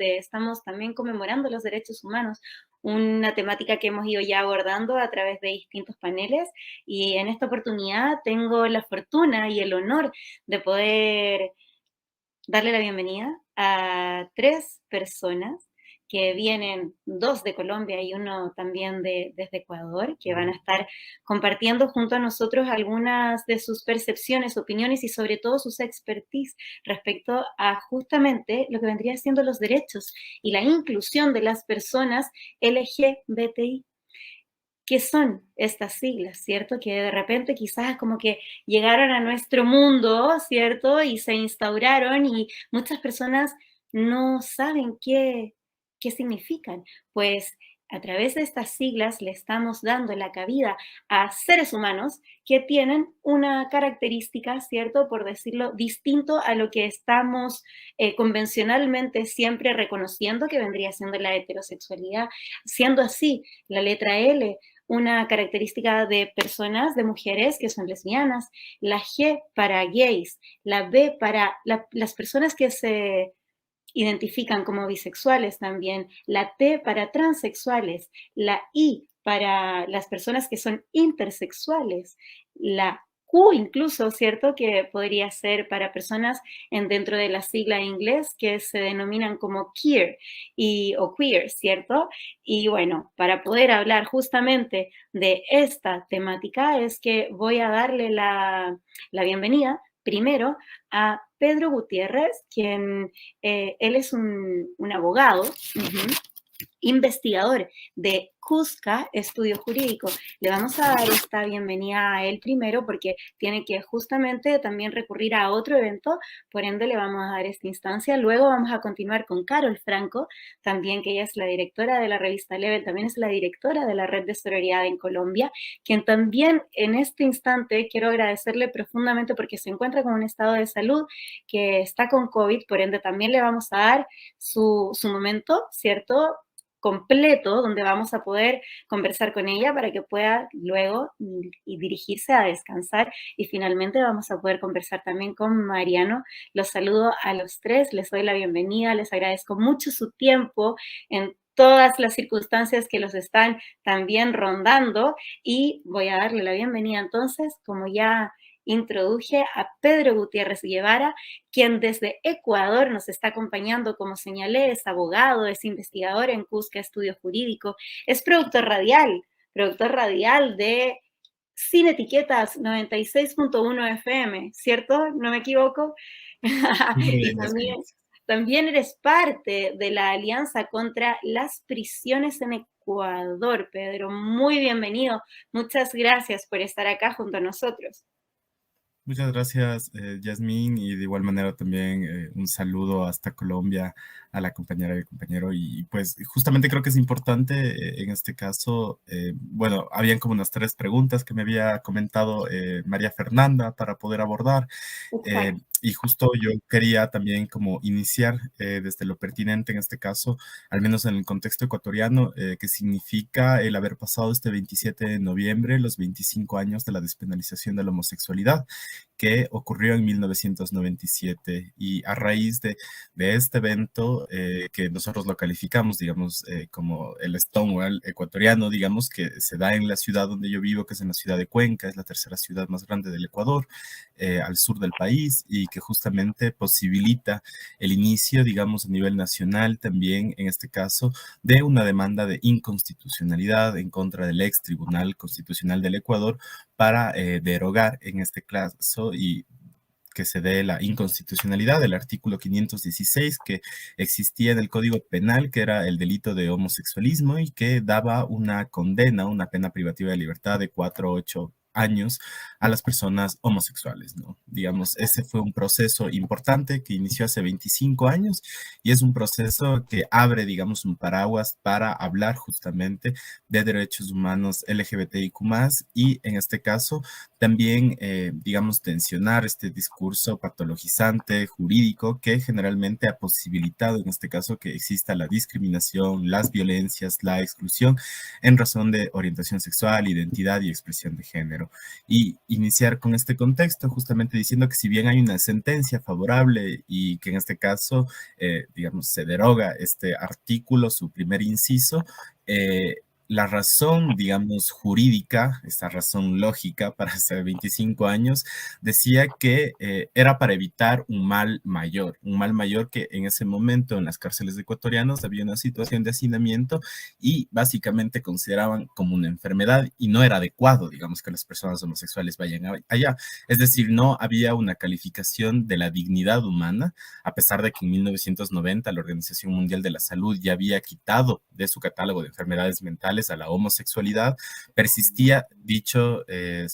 estamos también conmemorando los derechos humanos, una temática que hemos ido ya abordando a través de distintos paneles y en esta oportunidad tengo la fortuna y el honor de poder darle la bienvenida a 3 personas que vienen, 2 de Colombia y uno también desde Ecuador, que van a estar compartiendo junto a nosotros algunas de sus percepciones, opiniones y sobre todo sus expertise respecto a justamente lo que vendría siendo los derechos y la inclusión de las personas LGBTI. ¿Qué son estas siglas, cierto? Que de repente quizás como que llegaron a nuestro mundo, ¿cierto? Y se instauraron y muchas personas no saben qué significan. Pues a través de estas siglas le estamos dando la cabida a seres humanos que tienen una característica, ¿cierto? Por decirlo, distinto a lo que estamos convencionalmente siempre reconociendo que vendría siendo la heterosexualidad. Siendo así, la letra L una característica de personas, de mujeres que son lesbianas, la G para gays, la B para las personas que se identifican como bisexuales también, la T para transexuales, la I para las personas que son intersexuales, la Q incluso, ¿cierto? Que podría ser para personas dentro de la sigla en inglés que se denominan como queer o queer, ¿cierto? Y bueno, para poder hablar justamente de esta temática es que voy a darle la bienvenida primero a Pedro Gutiérrez, quien él es un abogado, investigador de Cusca Estudio Jurídico. Le vamos a dar esta bienvenida a él primero porque tiene que justamente también recurrir a otro evento, por ende le vamos a dar esta instancia. Luego vamos a continuar con Carol Franco, también que ella es la directora de la revista Level, también es la directora de la Red de Sororidad en Colombia, quien también en este instante quiero agradecerle profundamente porque se encuentra con un estado de salud que está con COVID, por ende también le vamos a dar su momento, ¿cierto? Completo donde vamos a poder conversar con ella para que pueda luego y dirigirse a descansar y finalmente vamos a poder conversar también con Mariano. Los saludo a los 3, les doy la bienvenida, les agradezco mucho su tiempo en todas las circunstancias que los están también rondando y voy a darle la bienvenida entonces, como ya introduje, a Pedro Gutiérrez Guevara, quien desde Ecuador nos está acompañando, como señalé, es abogado, es investigador en Cusca Estudio Jurídico, es productor radial de Sin Etiquetas 96.1 FM, ¿cierto? ¿No me equivoco? Y también eres parte de la Alianza contra las Prisiones en Ecuador, Pedro. Muy bienvenido. Muchas gracias por estar acá junto a nosotros. Muchas gracias, Yasmín, y de igual manera también un saludo hasta Colombia a la compañera y el compañero. Y pues justamente creo que es importante en este caso, bueno, habían como unas 3 preguntas que me había comentado María Fernanda para poder abordar. Exacto. Y justo yo quería también como iniciar desde lo pertinente en este caso, al menos en el contexto ecuatoriano, que significa el haber pasado este 27 de noviembre los 25 años de la despenalización de la homosexualidad que ocurrió en 1997 y a raíz de este evento que nosotros lo calificamos, digamos, como el Stonewall ecuatoriano, digamos, que se da en la ciudad donde yo vivo, que es en la ciudad de Cuenca, es la tercera ciudad más grande del Ecuador, al sur del país y que justamente posibilita el inicio, digamos, a nivel nacional también, en este caso, de una demanda de inconstitucionalidad en contra del ex Tribunal Constitucional del Ecuador para derogar en este caso y que se dé la inconstitucionalidad del artículo 516 que existía en el Código Penal, que era el delito de homosexualismo y que daba una condena, una pena privativa de libertad de 4 a 8 años a las personas homosexuales, ¿no? Digamos, ese fue un proceso importante que inició hace 25 años y es un proceso que abre, digamos, un paraguas para hablar justamente de derechos humanos LGBTIQ+, y en este caso también, digamos, tensionar este discurso patologizante, jurídico, que generalmente ha posibilitado en este caso que exista la discriminación, las violencias, la exclusión en razón de orientación sexual, identidad y expresión de género. género. Y iniciar con este contexto justamente diciendo que si bien hay una sentencia favorable y que en este caso, digamos, se deroga este artículo, su primer inciso, la razón, digamos, jurídica, esta razón lógica para hace 25 años, decía que era para evitar un mal mayor que en ese momento en las cárceles ecuatorianas había una situación de hacinamiento y básicamente consideraban como una enfermedad y no era adecuado, digamos, que las personas homosexuales vayan allá. Es decir, no había una calificación de la dignidad humana, a pesar de que en 1990 la Organización Mundial de la Salud ya había quitado de su catálogo de enfermedades mentales a la homosexualidad, persistía dichos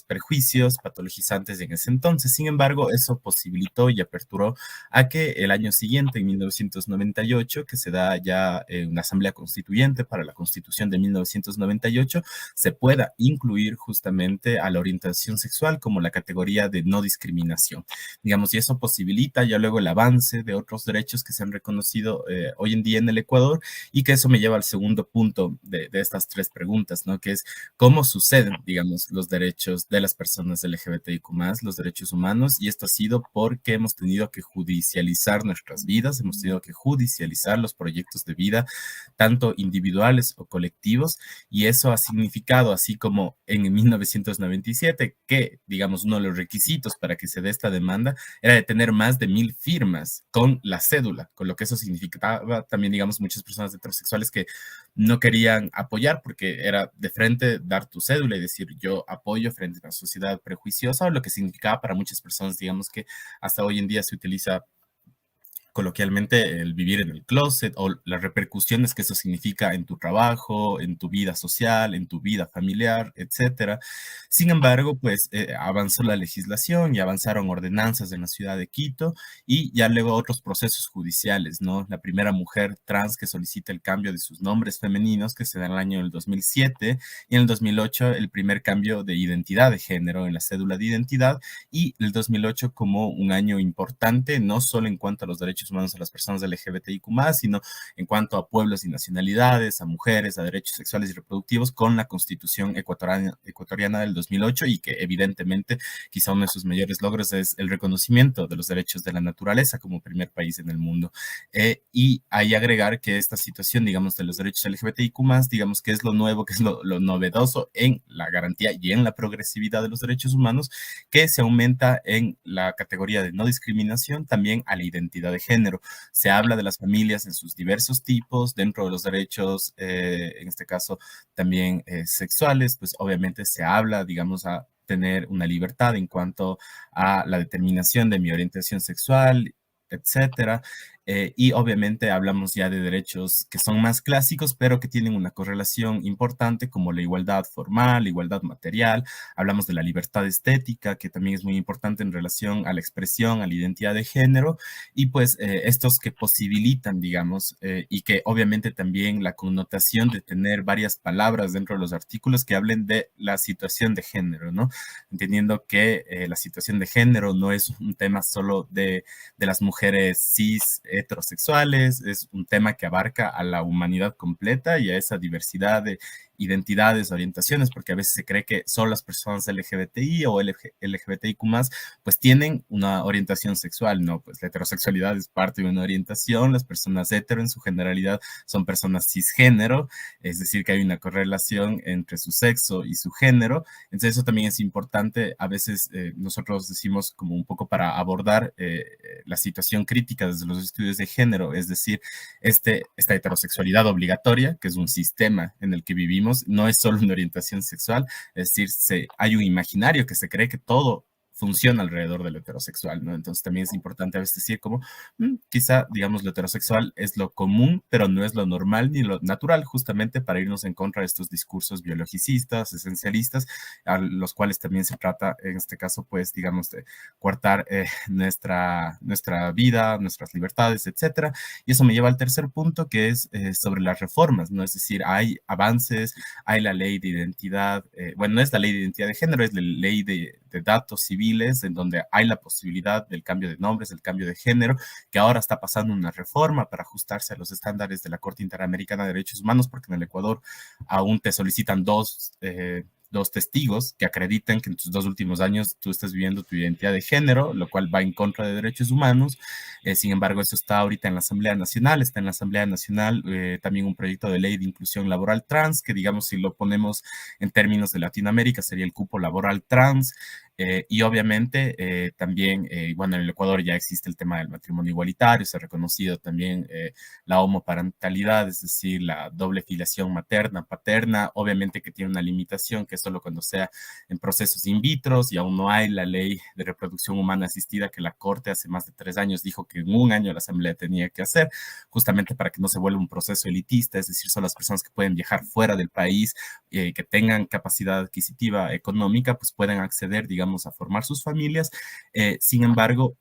prejuicios patologizantes en ese entonces. Sin embargo, eso posibilitó y aperturó a que el año siguiente, en 1998, que se da ya una asamblea constituyente para la constitución de 1998, se pueda incluir justamente a la orientación sexual como la categoría de no discriminación. Digamos, y eso posibilita ya luego el avance de otros derechos que se han reconocido hoy en día en el Ecuador, y que eso me lleva al segundo punto de estas tres preguntas, ¿no? Que es cómo suceden, digamos, los derechos de las personas LGBTIQ+, los derechos humanos, y esto ha sido porque hemos tenido que judicializar nuestras vidas, hemos tenido que judicializar los proyectos de vida, tanto individuales o colectivos, y eso ha significado, así como en 1997, que, digamos, uno de los requisitos para que se dé esta demanda era de tener más de 1000 firmas con la cédula, con lo que eso significaba también, digamos, muchas personas heterosexuales que no querían apoyar porque era de frente dar tu cédula y decir yo apoyo frente a una sociedad prejuiciosa, o lo que significaba para muchas personas, digamos, que hasta hoy en día se utiliza coloquialmente el vivir en el closet o las repercusiones que eso significa en tu trabajo, en tu vida social, en tu vida familiar, etcétera. Sin embargo, pues avanzó la legislación y avanzaron ordenanzas en la ciudad de Quito y ya luego otros procesos judiciales, ¿no? La primera mujer trans que solicita el cambio de sus nombres femeninos, que se da en el año del 2007, y en el 2008 el primer cambio de identidad de género en la cédula de identidad, y el 2008 como un año importante, no solo en cuanto a los derechos humanos a las personas LGBTIQ+, sino en cuanto a pueblos y nacionalidades, a mujeres, a derechos sexuales y reproductivos, con la Constitución ecuatoriana del 2008, y que evidentemente quizá uno de sus mayores logros es el reconocimiento de los derechos de la naturaleza como primer país en el mundo. Y ahí agregar que esta situación, digamos, de los derechos LGBTIQ+, digamos que es lo nuevo, que es lo novedoso en la garantía y en la progresividad de los derechos humanos, que se aumenta en la categoría de no discriminación también a la identidad de género. Se habla de las familias en sus diversos tipos, dentro de los derechos, en este caso también sexuales, pues obviamente se habla, digamos, a tener una libertad en cuanto a la determinación de mi orientación sexual, etcétera. Y obviamente hablamos ya de derechos que son más clásicos, pero que tienen una correlación importante, como la igualdad formal, la igualdad material. Hablamos de la libertad estética, que también es muy importante en relación a la expresión, a la identidad de género, y pues estos que posibilitan, digamos, y que obviamente también la connotación de tener varias palabras dentro de los artículos que hablen de la situación de género, ¿no? Entendiendo que la situación de género no es un tema solo de las mujeres cis heterosexuales, es un tema que abarca a la humanidad completa y a esa diversidad de identidades, orientaciones, porque a veces se cree que solo las personas LGBTI o LGBTIQ+, pues tienen una orientación sexual, ¿no? Pues la heterosexualidad es parte de una orientación, las personas hetero en su generalidad son personas cisgénero, es decir, que hay una correlación entre su sexo y su género. Entonces eso también es importante, a veces nosotros decimos como un poco para abordar la situación crítica desde los estudios de género, es decir, esta heterosexualidad obligatoria, que es un sistema en el que vivimos, no es solo una orientación sexual, es decir, hay un imaginario que se cree que todo funciona alrededor de lo heterosexual, ¿no? Entonces también es importante a veces decir como, quizá, digamos, lo heterosexual es lo común, pero no es lo normal ni lo natural, justamente para irnos en contra de estos discursos biologicistas, esencialistas, a los cuales también se trata, en este caso, pues, digamos, de coartar nuestra vida, nuestras libertades, etcétera. Y eso me lleva al tercer punto, que es sobre las reformas, ¿no? Es decir, hay avances, hay la ley de identidad, bueno, no es la ley de identidad de género, es la ley de datos civiles, en donde hay la posibilidad del cambio de nombres, del cambio de género, que ahora está pasando una reforma para ajustarse a los estándares de la Corte Interamericana de Derechos Humanos, porque en el Ecuador aún te solicitan dos dos testigos que acreditan que en tus 2 últimos años tú estás viviendo tu identidad de género, lo cual va en contra de derechos humanos. Sin embargo, eso está ahorita en la Asamblea Nacional, está en la Asamblea Nacional también un proyecto de ley de inclusión laboral trans, que digamos, si lo ponemos en términos de Latinoamérica, sería el cupo laboral trans. Y obviamente también, bueno, en el Ecuador ya existe el tema del matrimonio igualitario, se ha reconocido también la homoparentalidad, es decir, la doble filiación materna, paterna, obviamente que tiene una limitación, que es solo cuando sea en procesos in vitro, y aún no hay la ley de reproducción humana asistida que la Corte hace más de 3 años dijo que en un año la Asamblea tenía que hacer, justamente para que no se vuelva un proceso elitista, es decir, solo las personas que pueden viajar fuera del país, que tengan capacidad adquisitiva económica, pues pueden acceder, digamos, a formar sus familias. Sin embargo,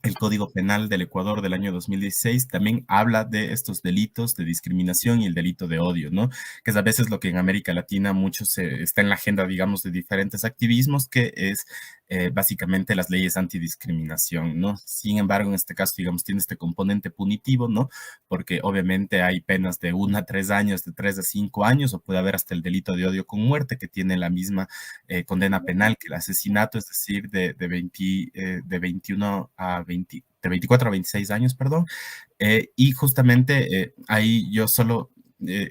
el Código Penal del Ecuador del año 2016 también habla de estos delitos de discriminación y el delito de odio, ¿no? Que es a veces lo que en América Latina muchos está en la agenda, digamos, de diferentes activismos, que es básicamente las leyes antidiscriminación, ¿no? Sin embargo, en este caso, digamos, tiene este componente punitivo, ¿no? Porque obviamente hay penas de 1 a 3 años, de 3 a 5 años, o puede haber hasta el delito de odio con muerte, que tiene la misma condena penal que el asesinato, es decir, de 21 a 20, de 24 a 26 años, perdón. Y justamente ahí yo solo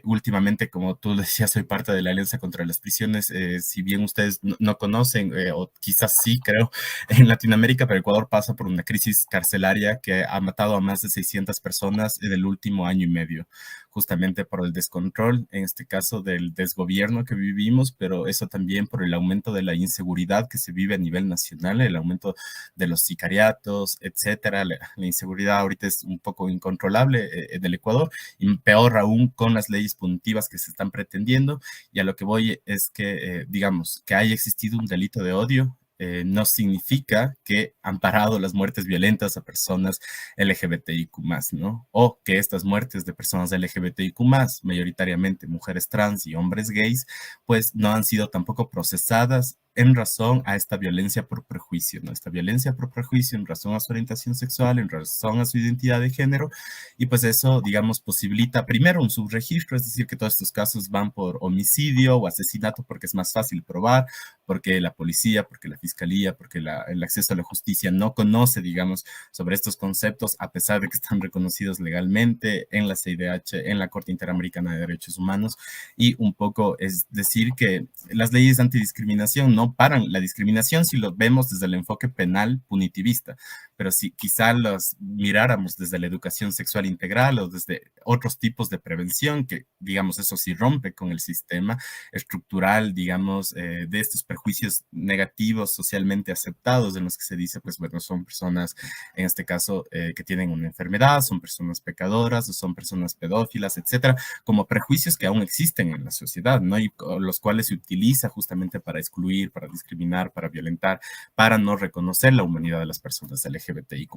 últimamente, como tú decías, soy parte de la Alianza contra las Prisiones. Si bien ustedes no conocen, o quizás sí, creo, en Latinoamérica, pero Ecuador pasa por una crisis carcelaria que ha matado a más de 600 personas en el último año y medio, justamente por el descontrol, en este caso del desgobierno que vivimos, pero eso también por el aumento de la inseguridad que se vive a nivel nacional, el aumento de los sicariatos, etcétera. La inseguridad ahorita es un poco incontrolable en el Ecuador, y peor aún con las leyes punitivas que se están pretendiendo. Y a lo que voy es que, digamos, que haya existido un delito de odio. No significa que han parado las muertes violentas a personas LGBTIQ+, ¿no? O que estas muertes de personas LGBTIQ+, mayoritariamente mujeres trans y hombres gays, pues no han sido tampoco procesadas en razón a esta violencia por prejuicio, ¿no? Esta violencia por prejuicio en razón a su orientación sexual, en razón a su identidad de género, y pues eso, digamos, posibilita primero un subregistro, es decir, que todos estos casos van por homicidio o asesinato porque es más fácil probar, porque la policía, porque la fiscalía, porque el acceso a la justicia no conoce, digamos, sobre estos conceptos, a pesar de que están reconocidos legalmente en la CIDH, en la Corte Interamericana de Derechos Humanos, y un poco es decir que las leyes de antidiscriminación no paran la discriminación si lo vemos desde el enfoque penal punitivista, pero si quizá los miráramos desde la educación sexual integral o desde otros tipos de prevención, que digamos eso sí rompe con el sistema estructural, digamos, de estos prejuicios negativos socialmente aceptados en los que se dice, pues bueno, son personas, en este caso, que tienen una enfermedad, son personas pecadoras, o son personas pedófilas, etcétera, como prejuicios que aún existen en la sociedad, ¿no? Y los cuales se utiliza justamente para excluir, para discriminar, para violentar, para no reconocer la humanidad de las personas LGBTIQ+.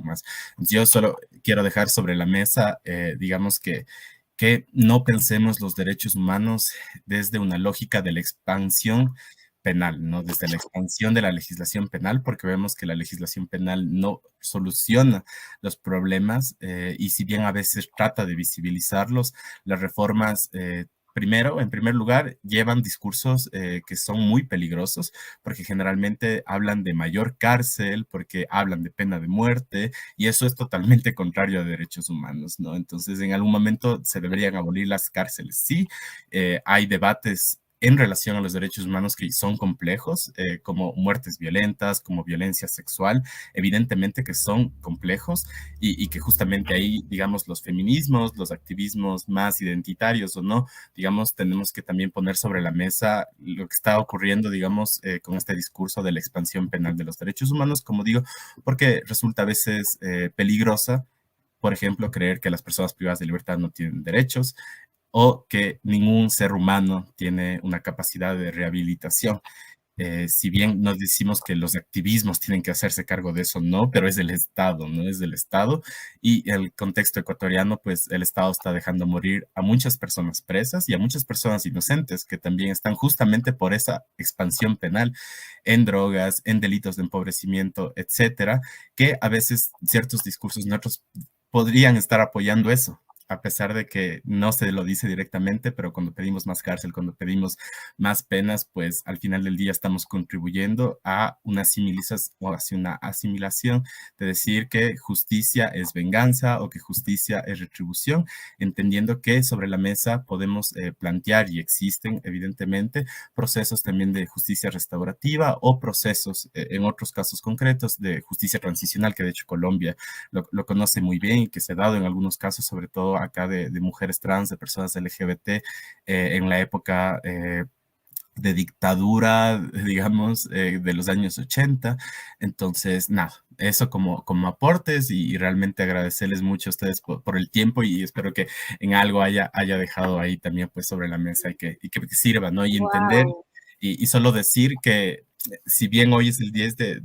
Yo solo quiero dejar sobre la mesa, digamos que no pensemos los derechos humanos desde una lógica de la expansión penal, ¿no? Desde la expansión de la legislación penal, porque vemos que la legislación penal no soluciona los problemas, y si bien a veces trata de visibilizarlos, las reformas primero, en primer lugar, llevan discursos que son muy peligrosos, porque generalmente hablan de mayor cárcel, porque hablan de pena de muerte, y eso es totalmente contrario a derechos humanos, ¿no? Entonces, en algún momento se deberían abolir las cárceles. Sí, hay debates en relación a los derechos humanos que son complejos, como muertes violentas, como violencia sexual, evidentemente que son complejos, y que justamente ahí, digamos, los feminismos, los activismos más identitarios o no, digamos, tenemos que también poner sobre la mesa lo que está ocurriendo, digamos, con este discurso de la expansión penal de los derechos humanos, como digo, porque resulta a veces peligrosa, por ejemplo, creer que las personas privadas de libertad no tienen derechos, o que ningún ser humano tiene una capacidad de rehabilitación. Si bien nos decimos que los activismos tienen que hacerse cargo de eso, no, pero es del Estado, no es del Estado. Y el contexto ecuatoriano, pues el Estado está dejando morir a muchas personas presas y a muchas personas inocentes que también están justamente por esa expansión penal en drogas, en delitos de empobrecimiento, etcétera, que a veces ciertos discursos nuestros podrían estar apoyando eso, a pesar de que no se lo dice directamente, pero cuando pedimos más cárcel, cuando pedimos más penas, pues al final del día estamos contribuyendo a una asimilación o hacia una asimilación de decir que justicia es venganza o que justicia es retribución, entendiendo que sobre la mesa podemos plantear y existen evidentemente procesos también de justicia restaurativa o procesos en otros casos concretos de justicia transicional, que de hecho Colombia lo conoce muy bien y que se ha dado en algunos casos, sobre todo acá de mujeres trans, de personas LGBT, en la época de dictadura, digamos, de los años 80. Entonces, nada, eso como aportes y realmente agradecerles mucho a ustedes por el tiempo y espero que en algo haya dejado ahí también pues sobre la mesa y que sirva, ¿no? Y entender Wow. y solo decir que si bien hoy es el 10 de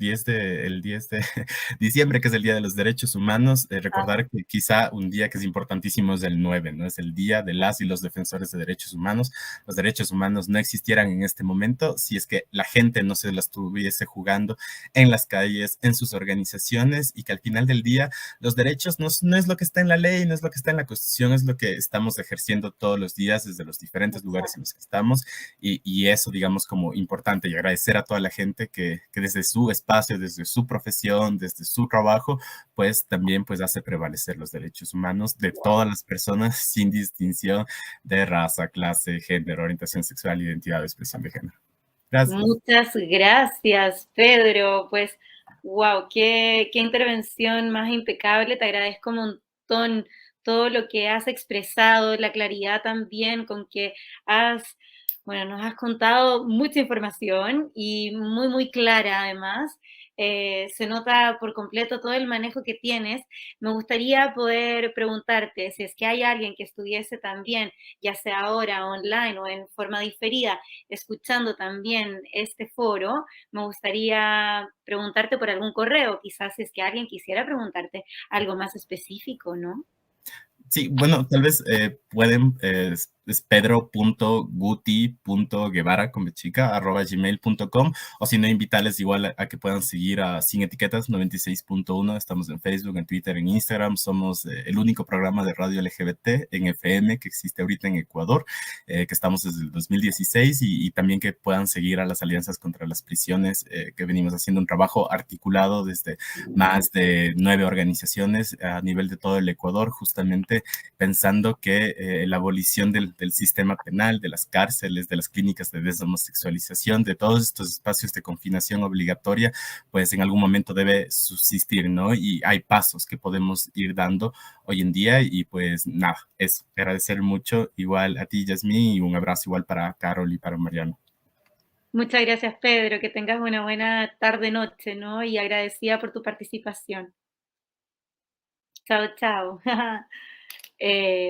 diciembre, que es el Día de los Derechos Humanos, recordar que quizá un día que es importantísimo es el 9, ¿no? Es el Día de las y los defensores de derechos humanos. Los derechos humanos no existieran en este momento si es que la gente no se las estuviese jugando en las calles, en sus organizaciones y que al final del día los derechos no es lo que está en la ley, no es lo que está en la Constitución, es lo que estamos ejerciendo todos los días desde los diferentes lugares en los que estamos y eso, digamos, como importante y agradecer a toda la gente que desde su espacio, desde su profesión, desde su trabajo, pues también pues hace prevalecer los derechos humanos de todas las personas sin distinción de raza, clase, género, orientación sexual, identidad o expresión de género. Gracias. Muchas gracias, Pedro. Pues, wow, qué intervención más impecable. Te agradezco un montón todo lo que has expresado, la claridad también con que has, bueno, nos has contado mucha información y muy, muy clara además. Se nota por completo todo el manejo que tienes. Me gustaría poder preguntarte si es que hay alguien que estuviese también, ya sea ahora online o en forma diferida, escuchando también este foro, me gustaría preguntarte por algún correo, quizás si es que alguien quisiera preguntarte algo más específico, ¿no? Sí, bueno, tal vez pueden, es pedro.guti.guevara con chica, @gmail.com, o si no, invitarles igual a que puedan seguir a Sin Etiquetas 96.1, estamos en Facebook, en Twitter, en Instagram, somos el único programa de radio LGBT en FM que existe ahorita en Ecuador, que estamos desde el 2016 y también que puedan seguir a las alianzas contra las prisiones, que venimos haciendo un trabajo articulado desde más de 9 organizaciones a nivel de todo el Ecuador, justamente pensando que la abolición del sistema penal, de las cárceles, de las clínicas de deshomosexualización, de todos estos espacios de confinación obligatoria, pues en algún momento debe subsistir, ¿no? Y hay pasos que podemos ir dando hoy en día y pues nada, eso, agradecer mucho igual a ti, Yasmín, y un abrazo igual para Carol y para Mariano. Muchas gracias, Pedro, que tengas una buena tarde-noche, ¿no? Y agradecida por tu participación. Chao, chao.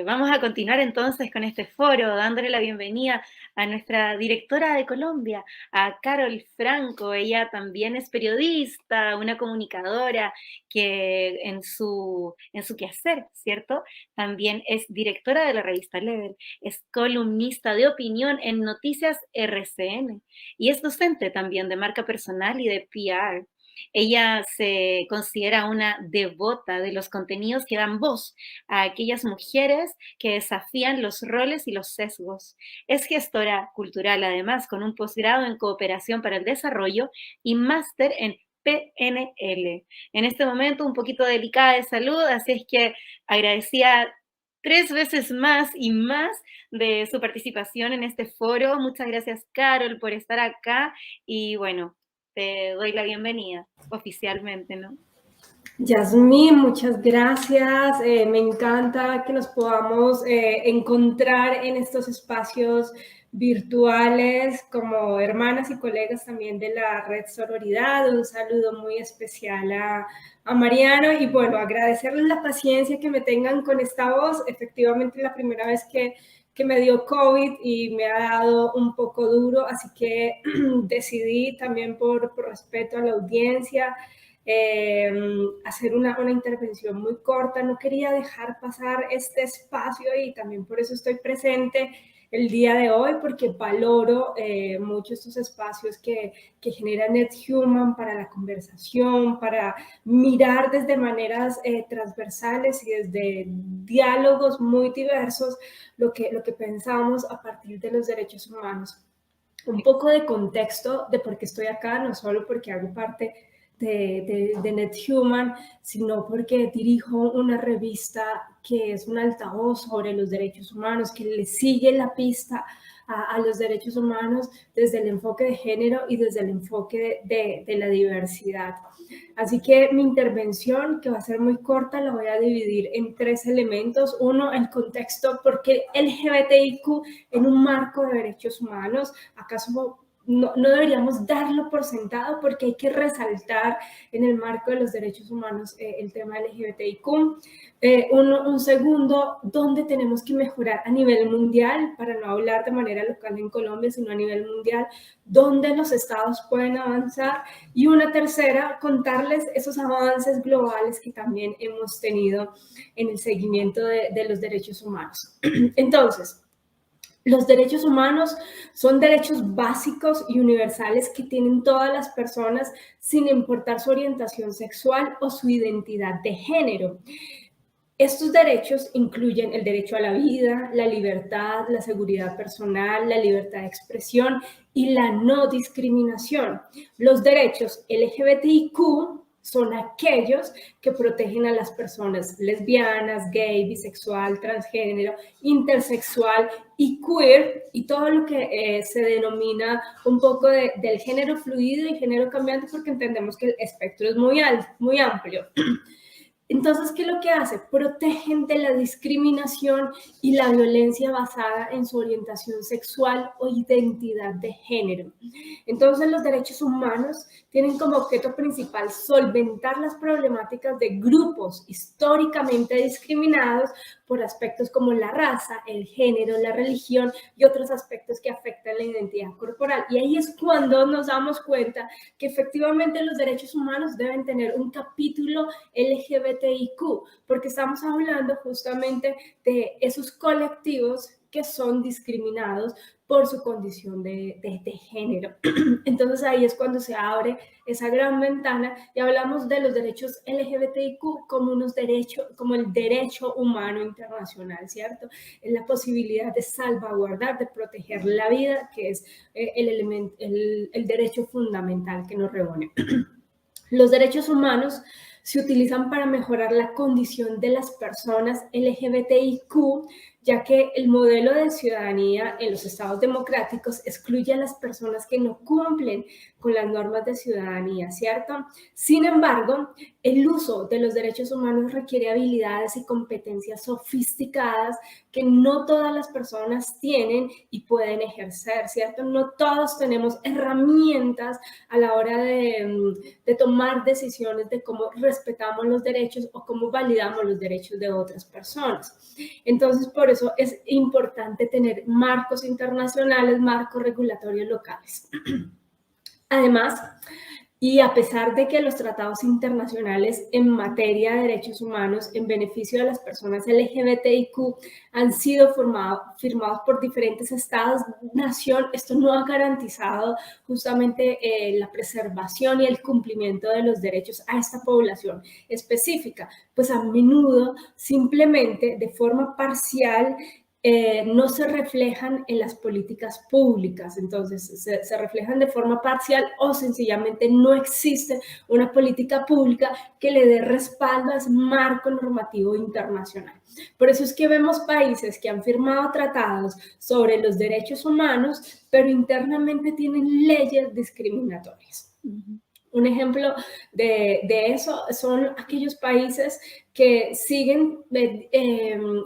Vamos a continuar entonces con este foro, dándole la bienvenida a nuestra directora de Colombia, a Carol Franco. Ella también es periodista, una comunicadora que en su quehacer, ¿cierto? También es directora de la revista Level, es columnista de opinión en Noticias RCN y es docente también de marca personal y de PR. Ella se considera una devota de los contenidos que dan voz a aquellas mujeres que desafían los roles y los sesgos. Es gestora cultural, además, con un posgrado en cooperación para el desarrollo y máster en PNL. En este momento un poquito delicada de salud, así es que agradecía 3 veces más y más de su participación en este foro. Muchas gracias, Carol, por estar acá y bueno, te doy la bienvenida oficialmente, ¿no? Yasmín, muchas gracias. Me encanta que nos podamos encontrar en estos espacios virtuales como hermanas y colegas también de la red Sororidad. Un saludo muy especial a Mariano y bueno, agradecerles la paciencia que me tengan con esta voz. Efectivamente, la primera vez que me dio COVID y me ha dado un poco duro, así que decidí también por respeto a la audiencia hacer una intervención muy corta. No quería dejar pasar este espacio y también por eso estoy presente el día de hoy, porque valoro mucho estos espacios que genera NetHuman para la conversación, para mirar desde maneras transversales y desde diálogos muy diversos lo que pensamos a partir de los derechos humanos. Un poco de contexto de por qué estoy acá, no solo porque hago parte de NetHuman, sino porque dirijo una revista que es un altavoz sobre los derechos humanos, que le sigue la pista a los derechos humanos desde el enfoque de género y desde el enfoque de la diversidad. Así que mi intervención, que va a ser muy corta, la voy a dividir en 3 elementos. Uno, el contexto, ¿por qué LGBTIQ en un marco de derechos humanos? ¿Acaso no deberíamos darlo por sentado? Porque hay que resaltar en el marco de los derechos humanos el tema LGBTIQ. Un segundo, ¿dónde tenemos que mejorar a nivel mundial? Para no hablar de manera local en Colombia, sino a nivel mundial, ¿dónde los estados pueden avanzar? Y una tercera, contarles esos avances globales que también hemos tenido en el seguimiento de los derechos humanos. Entonces, los derechos humanos son derechos básicos y universales que tienen todas las personas sin importar su orientación sexual o su identidad de género. Estos derechos incluyen el derecho a la vida, la libertad, la seguridad personal, la libertad de expresión y la no discriminación. Los derechos LGBTIQ son aquellos que protegen a las personas lesbianas, gay, bisexual, transgénero, intersexual y queer, y todo lo que se denomina un poco del género fluido y género cambiante, porque entendemos que el espectro es muy amplio. Entonces, ¿qué es lo que hace? Protegen de la discriminación y la violencia basada en su orientación sexual o identidad de género. Entonces, los derechos humanos tienen como objeto principal solventar las problemáticas de grupos históricamente discriminados por aspectos como la raza, el género, la religión y otros aspectos que afectan la identidad corporal. Y ahí es cuando nos damos cuenta que efectivamente los derechos humanos deben tener un capítulo LGBTIQ, porque estamos hablando justamente de esos colectivos que son discriminados por su condición de género. Entonces ahí es cuando se abre esa gran ventana y hablamos de los derechos LGBTIQ como como el derecho humano internacional, ¿cierto? Es la posibilidad de salvaguardar, de proteger la vida, que es el derecho fundamental que nos reúne. Los derechos humanos se utilizan para mejorar la condición de las personas LGBTIQ, ya que el modelo de ciudadanía en los estados democráticos excluye a las personas que no cumplen con las normas de ciudadanía, ¿cierto? Sin embargo, el uso de los derechos humanos requiere habilidades y competencias sofisticadas que no todas las personas tienen y pueden ejercer, ¿cierto? No todos tenemos herramientas a la hora de tomar decisiones de cómo respetamos los derechos o cómo validamos los derechos de otras personas. Entonces, por eso es importante tener marcos internacionales, marcos regulatorios locales. Además, y a pesar de que los tratados internacionales en materia de derechos humanos en beneficio de las personas LGBTIQ han sido firmados por diferentes estados-nación, esto no ha garantizado justamente la preservación y el cumplimiento de los derechos a esta población específica, pues a menudo simplemente de forma parcial no se reflejan en las políticas públicas. Entonces se reflejan de forma parcial o sencillamente no existe una política pública que le dé respaldo a ese marco normativo internacional. Por eso es que vemos países que han firmado tratados sobre los derechos humanos, pero internamente tienen leyes discriminatorias. Un ejemplo de eso son aquellos países que siguen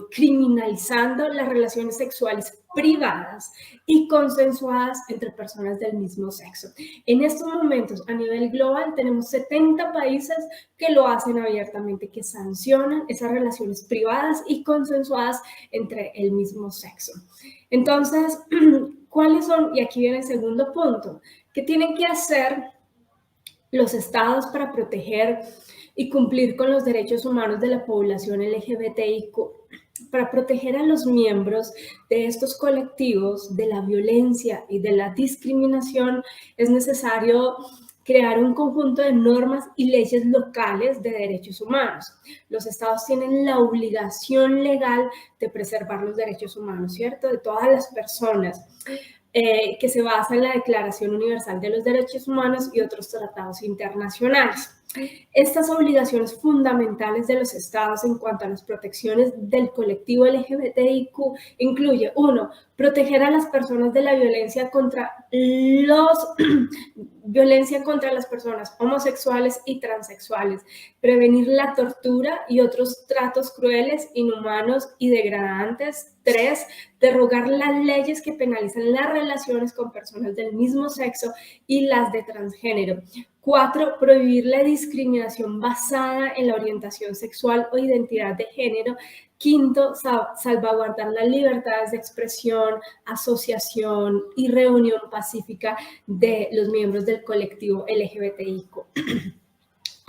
criminalizando las relaciones sexuales privadas y consensuadas entre personas del mismo sexo. En estos momentos, a nivel global, tenemos 70 países que lo hacen abiertamente, que sancionan esas relaciones privadas y consensuadas entre el mismo sexo. Entonces, ¿cuáles son? Y aquí viene el segundo punto. ¿Qué tienen que hacer los estados para proteger y cumplir con los derechos humanos de la población LGBTIQ, para proteger a los miembros de estos colectivos de la violencia y de la discriminación, es necesario crear un conjunto de normas y leyes locales de derechos humanos. Los estados tienen la obligación legal de preservar los derechos humanos, ¿cierto? De todas las personas. Que se basa en la Declaración Universal de los Derechos Humanos y otros tratados internacionales. Estas obligaciones fundamentales de los estados en cuanto a las protecciones del colectivo LGBTIQ incluye, 1, proteger a las personas de la violencia contra las personas homosexuales y transexuales, prevenir la tortura y otros tratos crueles, inhumanos y degradantes. 3, derogar las leyes que penalizan las relaciones con personas del mismo sexo y las de transgénero. 4, prohibir la discriminación basada en la orientación sexual o identidad de género. 5, salvaguardar las libertades de expresión, asociación y reunión pacífica de los miembros del colectivo LGBTIQ.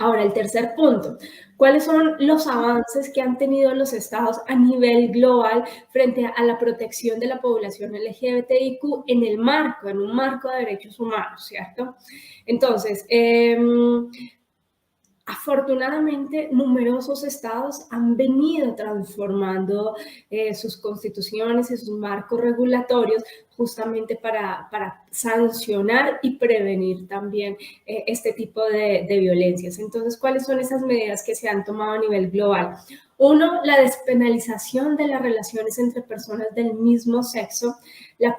Ahora, el tercer punto. ¿Cuáles son los avances que han tenido los estados a nivel global frente a la protección de la población LGBTIQ en un marco de derechos humanos, ¿cierto? Entonces, afortunadamente, numerosos estados han venido transformando sus constituciones y sus marcos regulatorios justamente para sancionar y prevenir también este tipo de violencias. Entonces, ¿cuáles son esas medidas que se han tomado a nivel global? 1, la despenalización de las relaciones entre personas del mismo sexo, la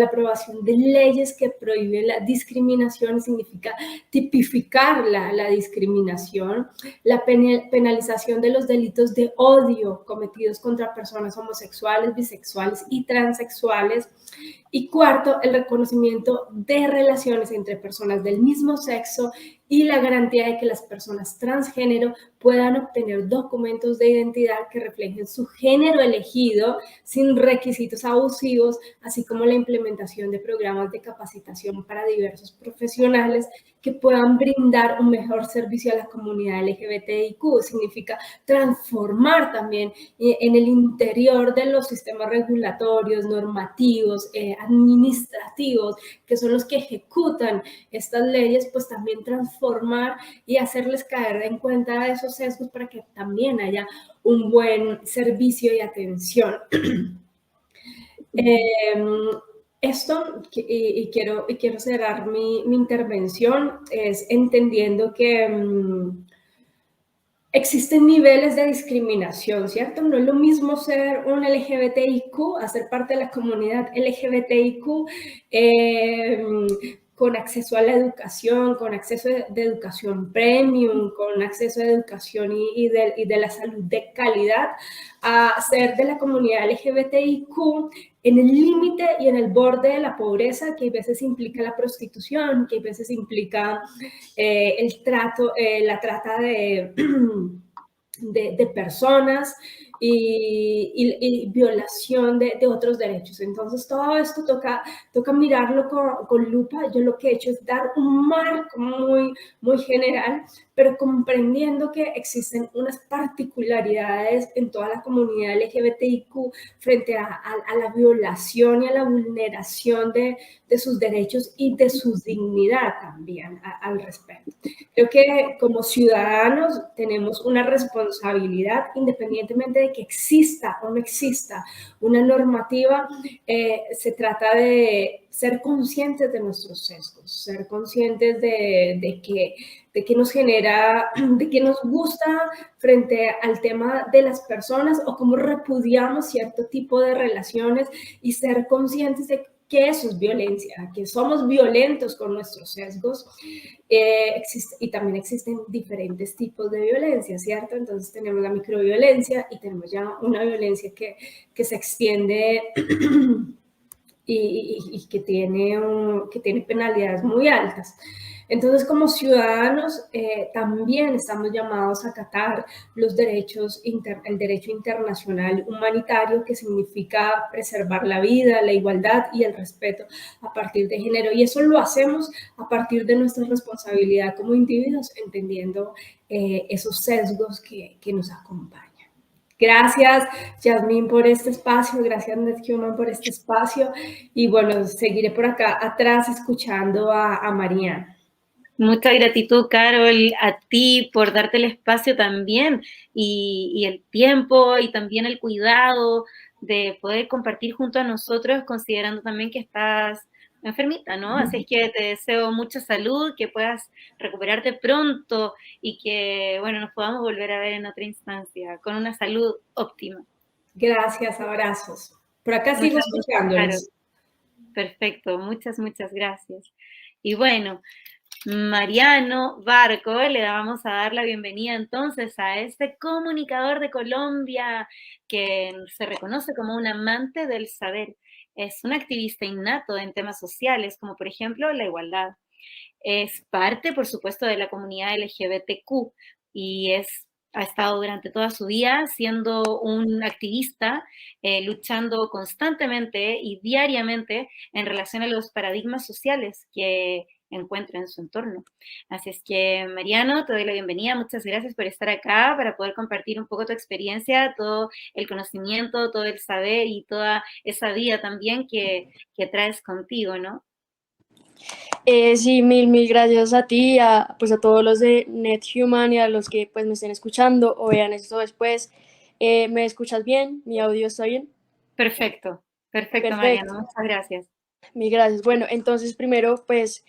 aprobación de leyes que prohíben la discriminación, significa tipificar la discriminación, la penalización de los delitos de odio cometidos contra personas homosexuales, bisexuales y transexuales. Y 4, el reconocimiento de relaciones entre personas del mismo sexo y la garantía de que las personas transgénero puedan obtener documentos de identidad que reflejen su género elegido sin requisitos abusivos, así como la implementación de programas de capacitación para diversos profesionales que puedan brindar un mejor servicio a la comunidad LGBTIQ. Significa transformar también en el interior de los sistemas regulatorios, normativos, administrativos, que son los que ejecutan estas leyes, pues también transformar y hacerles caer en cuenta esos sesgos para que también haya un buen servicio y atención. Esto, y quiero cerrar mi intervención, es entendiendo que existen niveles de discriminación, ¿cierto? No es lo mismo ser un LGBTIQ, hacer parte de la comunidad LGBTIQ, con acceso a la educación, con acceso de educación premium, con acceso a educación y de la salud de calidad, a ser de la comunidad LGBTIQ en el límite y en el borde de la pobreza, que a veces implica la prostitución, que a veces implica la trata de personas y violación de otros derechos. Entonces, todo esto toca mirarlo con lupa. Yo lo que he hecho es dar un marco muy general, pero comprendiendo que existen unas particularidades en toda la comunidad LGBTIQ frente a la violación y a la vulneración de sus derechos y de su dignidad también al respecto. Creo que como ciudadanos tenemos una responsabilidad, independientemente de que exista o no exista una normativa, se trata de ser conscientes de nuestros sesgos, ser conscientes de qué nos genera, de qué nos gusta frente al tema de las personas o cómo repudiamos cierto tipo de relaciones y ser conscientes de que eso es violencia, que somos violentos con nuestros sesgos. Y también existen diferentes tipos de violencia, ¿cierto? Entonces tenemos la microviolencia y tenemos ya una violencia que se extiende y que tiene penalidades muy altas. Entonces, como ciudadanos, también estamos llamados a acatar los derechos, el derecho internacional humanitario, que significa preservar la vida, la igualdad y el respeto a partir de género. Y eso lo hacemos a partir de nuestra responsabilidad como individuos, entendiendo esos sesgos que nos acompañan. Gracias, Yasmín, por este espacio. Gracias, NetHuman, por este espacio. Y bueno, seguiré por acá atrás escuchando a Mariana. Mucha gratitud, Carol, a ti por darte el espacio también y el tiempo y también el cuidado de poder compartir junto a nosotros, considerando también que estás enfermita, ¿no? Así es que te deseo mucha salud, que puedas recuperarte pronto y que, bueno, nos podamos volver a ver en otra instancia con una salud óptima. Gracias, abrazos. Por acá sigo escuchándolos. Perfecto, muchas gracias. Y bueno, Mariano Barco, le vamos a dar la bienvenida entonces a este comunicador de Colombia que se reconoce como un amante del saber. Es un activista innato en temas sociales, como por ejemplo la igualdad. Es parte, por supuesto, de la comunidad LGBTQ y ha estado durante toda su vida siendo un activista, luchando constantemente y diariamente en relación a los paradigmas sociales que encuentra en su entorno. Así es que, Mariano, te doy la bienvenida. Muchas gracias por estar acá, para poder compartir un poco tu experiencia, todo el conocimiento, todo el saber y toda esa vida también que traes contigo, ¿no? Sí, mil gracias a ti, pues a todos los de NetHuman y a los que pues me estén escuchando o vean esto después. ¿Me escuchas bien? ¿Mi audio está bien? Perfecto, Mariano, muchas gracias. Mil gracias. Bueno, entonces primero pues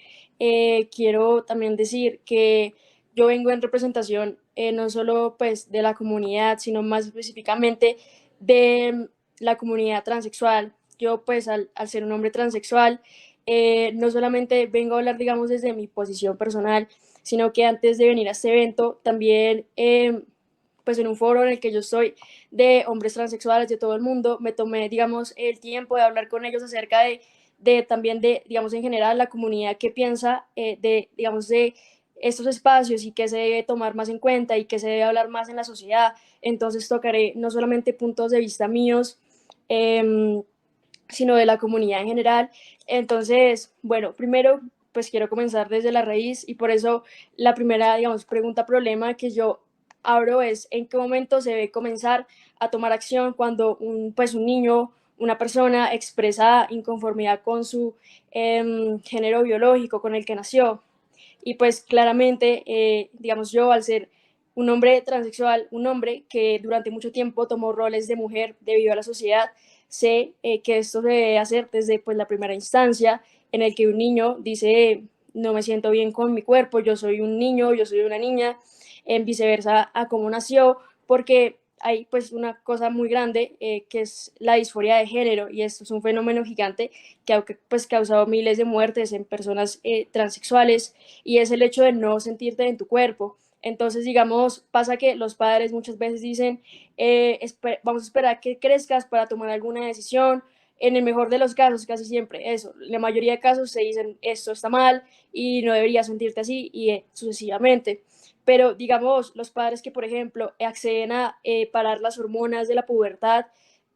quiero también decir que yo vengo en representación no solo pues de la comunidad, sino más específicamente de la comunidad transexual. Yo pues al ser un hombre transexual, no solamente vengo a hablar, digamos, desde mi posición personal, sino que antes de venir a este evento, también, pues en un foro en el que yo estoy de hombres transexuales de todo el mundo, me tomé, digamos, el tiempo de hablar con ellos acerca de también de, digamos, en general, la comunidad que piensa digamos, de estos espacios y que se debe tomar más en cuenta y que se debe hablar más en la sociedad. Entonces tocaré no solamente puntos de vista míos, sino de la comunidad en general. Entonces, bueno, primero, pues quiero comenzar desde la raíz y por eso la primera, digamos, pregunta, problema que yo abro es en qué momento se debe comenzar a tomar acción cuando pues un niño, una persona expresa inconformidad con su género biológico, con el que nació. Y pues claramente, digamos, yo al ser un hombre transexual, un hombre que durante mucho tiempo tomó roles de mujer debido a la sociedad, sé que esto se debe hacer desde pues, la primera instancia en el que un niño dice no me siento bien con mi cuerpo, yo soy un niño, yo soy una niña, en viceversa a cómo nació, porque hay pues una cosa muy grande que es la disforia de género y esto es un fenómeno gigante que ha pues, causado miles de muertes en personas transexuales y es el hecho de no sentirte en tu cuerpo. Entonces, digamos, pasa que los padres muchas veces dicen, vamos a esperar que crezcas para tomar alguna decisión. En el mejor de los casos, casi siempre eso, la mayoría de casos se dicen esto está mal y no deberías sentirte así y sucesivamente. Pero digamos, los padres que, por ejemplo, acceden a parar las hormonas de la pubertad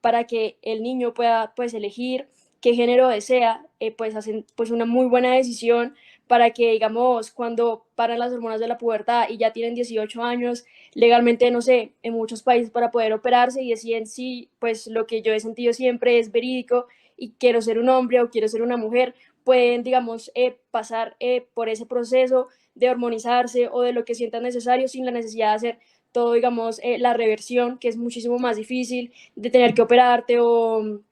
para que el niño pueda pues elegir qué género desea, pues hacen pues una muy buena decisión para que, digamos, cuando paran las hormonas de la pubertad y ya tienen 18 años, legalmente, no sé, en muchos países para poder operarse y deciden si, pues lo que yo he sentido siempre es verídico y quiero ser un hombre o quiero ser una mujer, pueden, digamos, pasar por ese proceso de hormonizarse o de lo que sientan necesario sin la necesidad de hacer todo, digamos, la reversión, que es muchísimo más difícil, de tener que operarte o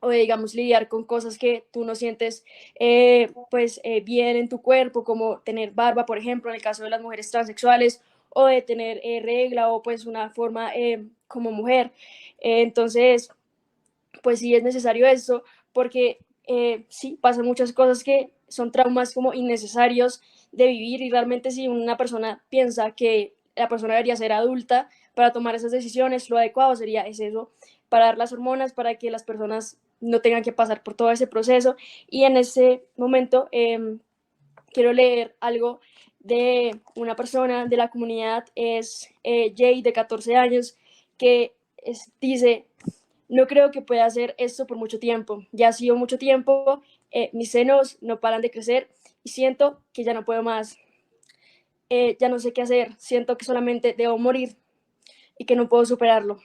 de, digamos, lidiar con cosas que tú no sientes bien en tu cuerpo, como tener barba, por ejemplo, en el caso de las mujeres transexuales, o de tener regla o pues una forma como mujer. Entonces, pues sí es necesario eso, porque sí, pasan muchas cosas que son traumas como innecesarios de vivir y realmente si una persona piensa que la persona debería ser adulta para tomar esas decisiones, lo adecuado sería es eso, parar las hormonas para que las personas no tengan que pasar por todo ese proceso y en ese momento quiero leer algo de una persona de la comunidad, es Jay, de 14 años, que dice: no creo que pueda hacer esto por mucho tiempo. Ya ha sido mucho tiempo, mis senos no paran de crecer y siento que ya no puedo más. Ya no sé qué hacer, siento que solamente debo morir y que no puedo superarlo.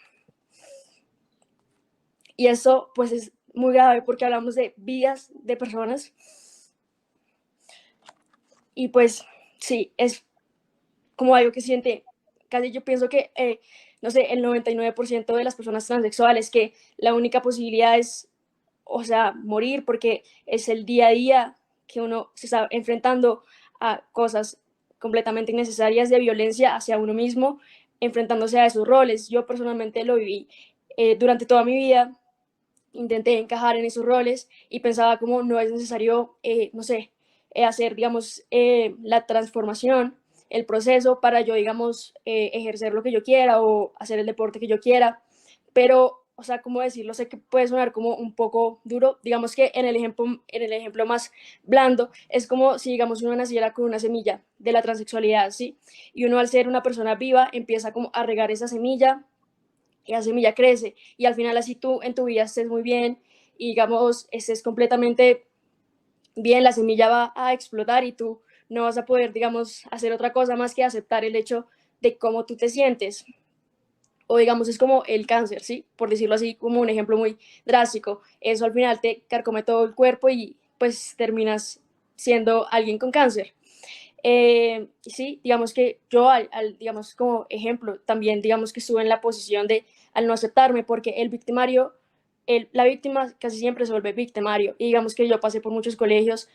Y eso pues es muy grave porque hablamos de vidas de personas. Y pues sí, es como algo que siente, casi yo pienso que, no sé, el 99% de las personas transexuales, que la única posibilidad es, o sea, morir, porque es el día a día que uno se está enfrentando a cosas completamente innecesarias de violencia hacia uno mismo, enfrentándose a esos roles. Yo personalmente lo viví durante toda mi vida, intenté encajar en esos roles y pensaba como no es necesario, no sé, hacer, digamos, la transformación, el proceso para yo, digamos, ejercer lo que yo quiera o hacer el deporte que yo quiera, pero, o sea, ¿cómo decirlo? Sé que puede sonar como un poco duro, digamos que en el ejemplo más blando, es como si, digamos, uno naciera con una semilla de la transexualidad, ¿sí? Y uno al ser una persona viva empieza como a regar esa semilla, y la semilla crece y al final así tú en tu vida estés muy bien y digamos estés completamente bien, la semilla va a explotar y tú no vas a poder, digamos, hacer otra cosa más que aceptar el hecho de cómo tú te sientes. O digamos, es como el cáncer, ¿sí? Por decirlo así, como un ejemplo muy drástico. Eso al final te carcome todo el cuerpo y pues terminas siendo alguien con cáncer. Sí, digamos que yo, digamos, como ejemplo, también digamos que estuve en la posición de al no aceptarme, porque el victimario, la víctima casi siempre se vuelve victimario. Y digamos que yo pasé por muchos colegios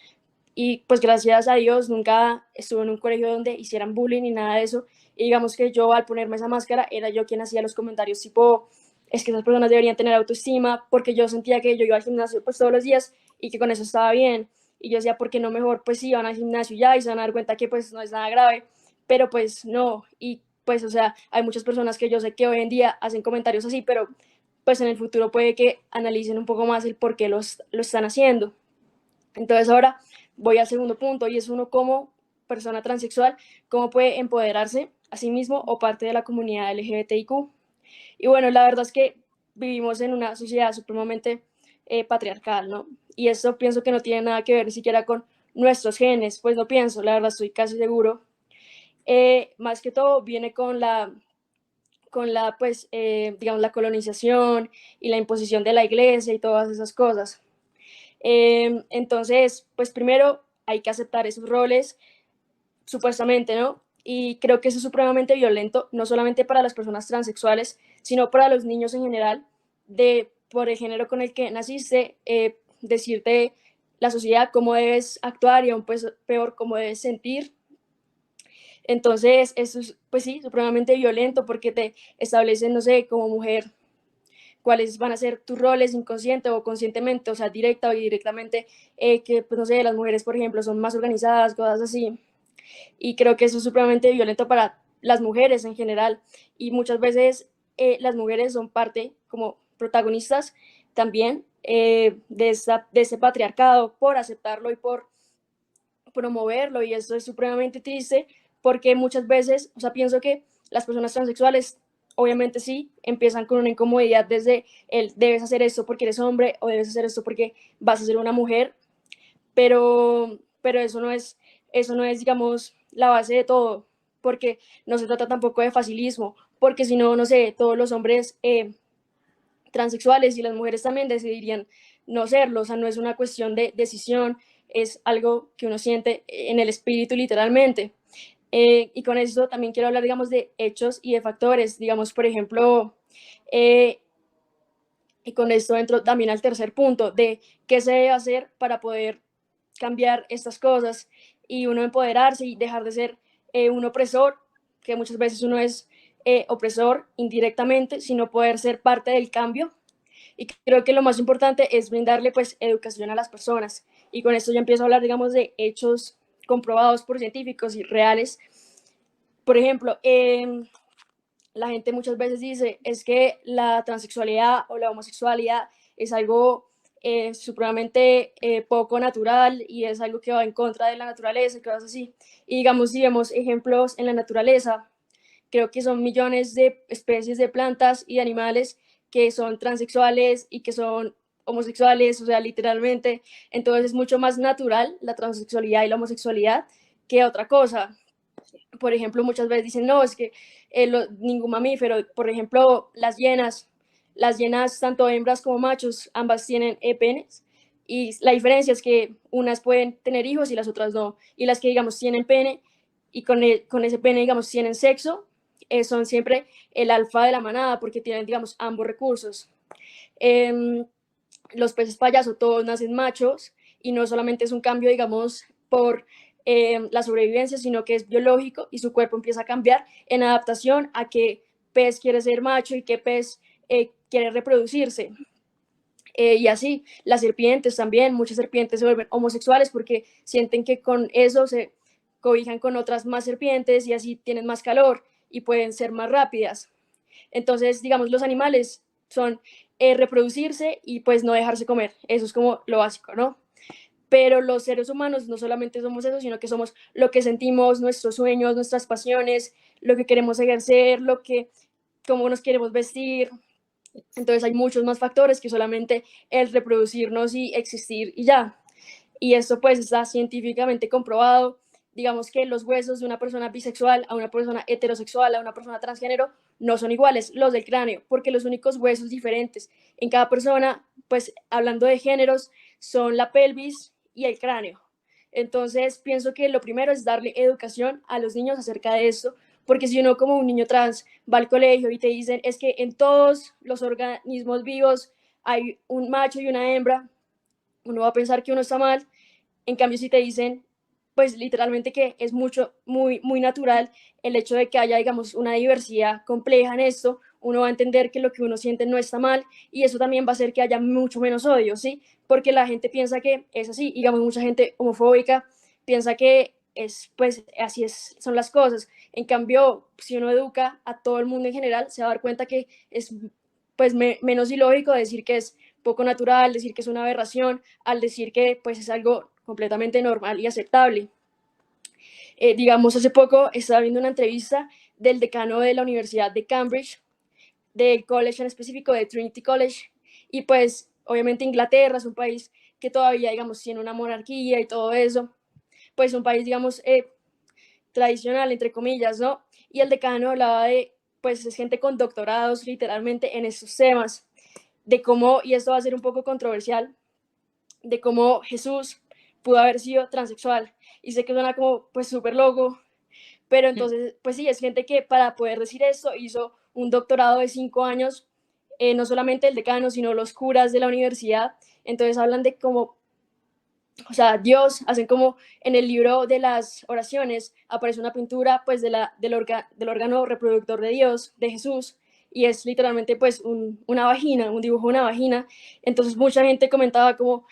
y pues gracias a Dios nunca estuve en un colegio donde hicieran bullying ni nada de eso. Y digamos que yo al ponerme esa máscara era yo quien hacía los comentarios tipo, es que esas personas deberían tener autoestima, porque yo sentía que yo iba al gimnasio pues todos los días y que con eso estaba bien. Y yo decía, ¿por qué no mejor? Pues sí, van al gimnasio ya y se van a dar cuenta que pues no es nada grave, pero pues no. Y pues, o sea, hay muchas personas que yo sé que hoy en día hacen comentarios así, pero pues en el futuro puede que analicen un poco más el por qué lo están haciendo. Entonces ahora voy al segundo punto y es uno como persona transexual, cómo puede empoderarse a sí mismo o parte de la comunidad LGBTIQ. Y bueno, la verdad es que vivimos en una sociedad supremamente patriarcal, ¿no? Y eso pienso que no tiene nada que ver ni siquiera con nuestros genes, pues no pienso, la verdad estoy casi seguro. Más que todo viene con la pues, digamos, la colonización y la imposición de la iglesia y todas esas cosas. Entonces, pues primero hay que aceptar esos roles, supuestamente, ¿no? Y creo que eso es supremamente violento, no solamente para las personas transexuales, sino para los niños en general, de por el género con el que naciste, decirte la sociedad cómo debes actuar y aún pues peor cómo debes sentir. Entonces, eso es, pues sí, supremamente violento porque te establecen, no sé, como mujer, cuáles van a ser tus roles inconsciente o conscientemente, o sea, directa o indirectamente, que, pues no sé, las mujeres, por ejemplo, son más organizadas, cosas así. Y creo que eso es supremamente violento para las mujeres en general. Y muchas veces las mujeres son parte como protagonistas también de ese patriarcado por aceptarlo y por promoverlo. Y eso es supremamente triste porque muchas veces, o sea, pienso que las personas transexuales obviamente sí, empiezan con una incomodidad desde el debes hacer esto porque eres hombre o debes hacer esto porque vas a ser una mujer, pero eso no es, digamos, la base de todo, porque no se trata tampoco de facilismo, porque si no, no sé, todos los hombres transexuales y las mujeres también decidirían no serlo, o sea, no es una cuestión de decisión, es algo que uno siente en el espíritu literalmente. Y con eso también quiero hablar, digamos, de hechos y de factores, digamos, por ejemplo, eh, y con esto entro también al tercer punto, de qué se debe hacer para poder cambiar estas cosas y uno empoderarse y dejar de ser un opresor, que muchas veces uno es opresor indirectamente, sino poder ser parte del cambio. Y creo que lo más importante es brindarle pues educación a las personas. Y con esto ya empiezo a hablar, digamos, de hechos comprobados por científicos y reales. Por ejemplo, la gente muchas veces dice, es que la transexualidad o la homosexualidad es algo supremamente poco natural y es algo que va en contra de la naturaleza, cosas así. Y digamos, si vemos ejemplos en la naturaleza, creo que son millones de especies de plantas y de animales que son transexuales y que son homosexuales, o sea, literalmente. Entonces es mucho más natural la transexualidad y la homosexualidad que otra cosa. Por ejemplo, muchas veces dicen, no, es que ningún mamífero, por ejemplo, las hienas, tanto hembras como machos, ambas tienen penes. Y la diferencia es que unas pueden tener hijos y las otras no. Y las que, digamos, tienen pene y con ese pene, digamos, tienen sexo, son siempre el alfa de la manada porque tienen, digamos, ambos recursos. Eh, los peces payaso todos nacen machos y no solamente es un cambio, digamos, por la sobrevivencia, sino que es biológico y su cuerpo empieza a cambiar en adaptación a qué pez quiere ser macho y qué pez quiere reproducirse. Y así, las serpientes también, muchas serpientes se vuelven homosexuales porque sienten que con eso se cobijan con otras más serpientes y así tienen más calor y pueden ser más rápidas. Entonces, digamos, los animales son reproducirse y pues no dejarse comer. Eso es como lo básico, ¿no? Pero los seres humanos no solamente somos eso, sino que somos lo que sentimos, nuestros sueños, nuestras pasiones, lo que queremos ejercer, cómo nos queremos vestir. Entonces hay muchos más factores que solamente el reproducirnos y existir y ya. Y esto pues está científicamente comprobado. Digamos que los huesos de una persona bisexual a una persona heterosexual, a una persona transgénero, no son iguales los del cráneo, porque los únicos huesos diferentes en cada persona, pues hablando de géneros, son la pelvis y el cráneo. Entonces pienso que lo primero es darle educación a los niños acerca de esto, porque si uno como un niño trans va al colegio y te dicen es que en todos los organismos vivos hay un macho y una hembra, uno va a pensar que uno está mal. En cambio, si te dicen, pues literalmente que es muy natural el hecho de que haya, digamos, una diversidad compleja en esto, uno va a entender que lo que uno siente no está mal y eso también va a hacer que haya mucho menos odio, ¿sí? Porque la gente piensa que es así, digamos, mucha gente homofóbica piensa que pues así son las cosas. En cambio, si uno educa a todo el mundo en general, se va a dar cuenta que es pues menos ilógico decir que es poco natural, decir que es una aberración, al decir que pues es algo completamente normal y aceptable. Digamos, hace poco estaba viendo una entrevista del decano de la Universidad de Cambridge, del college en específico de Trinity College, y pues obviamente Inglaterra es un país que todavía, digamos, tiene una monarquía y todo eso, pues un país, digamos, tradicional, entre comillas, ¿no? Y el decano hablaba de, pues es gente con doctorados literalmente en estos temas, de cómo, y esto va a ser un poco controversial, de cómo Jesús pudo haber sido transexual. Y sé que suena como pues súper loco, pero entonces pues sí, es gente que para poder decir esto hizo un doctorado de 5 años, no solamente el decano, sino los curas de la universidad. Entonces hablan de cómo, o sea, Dios, hacen como en el libro de las oraciones, aparece una pintura pues del órgano reproductor de Dios, de Jesús, y es literalmente pues una vagina, un dibujo de una vagina. Entonces mucha gente comentaba como,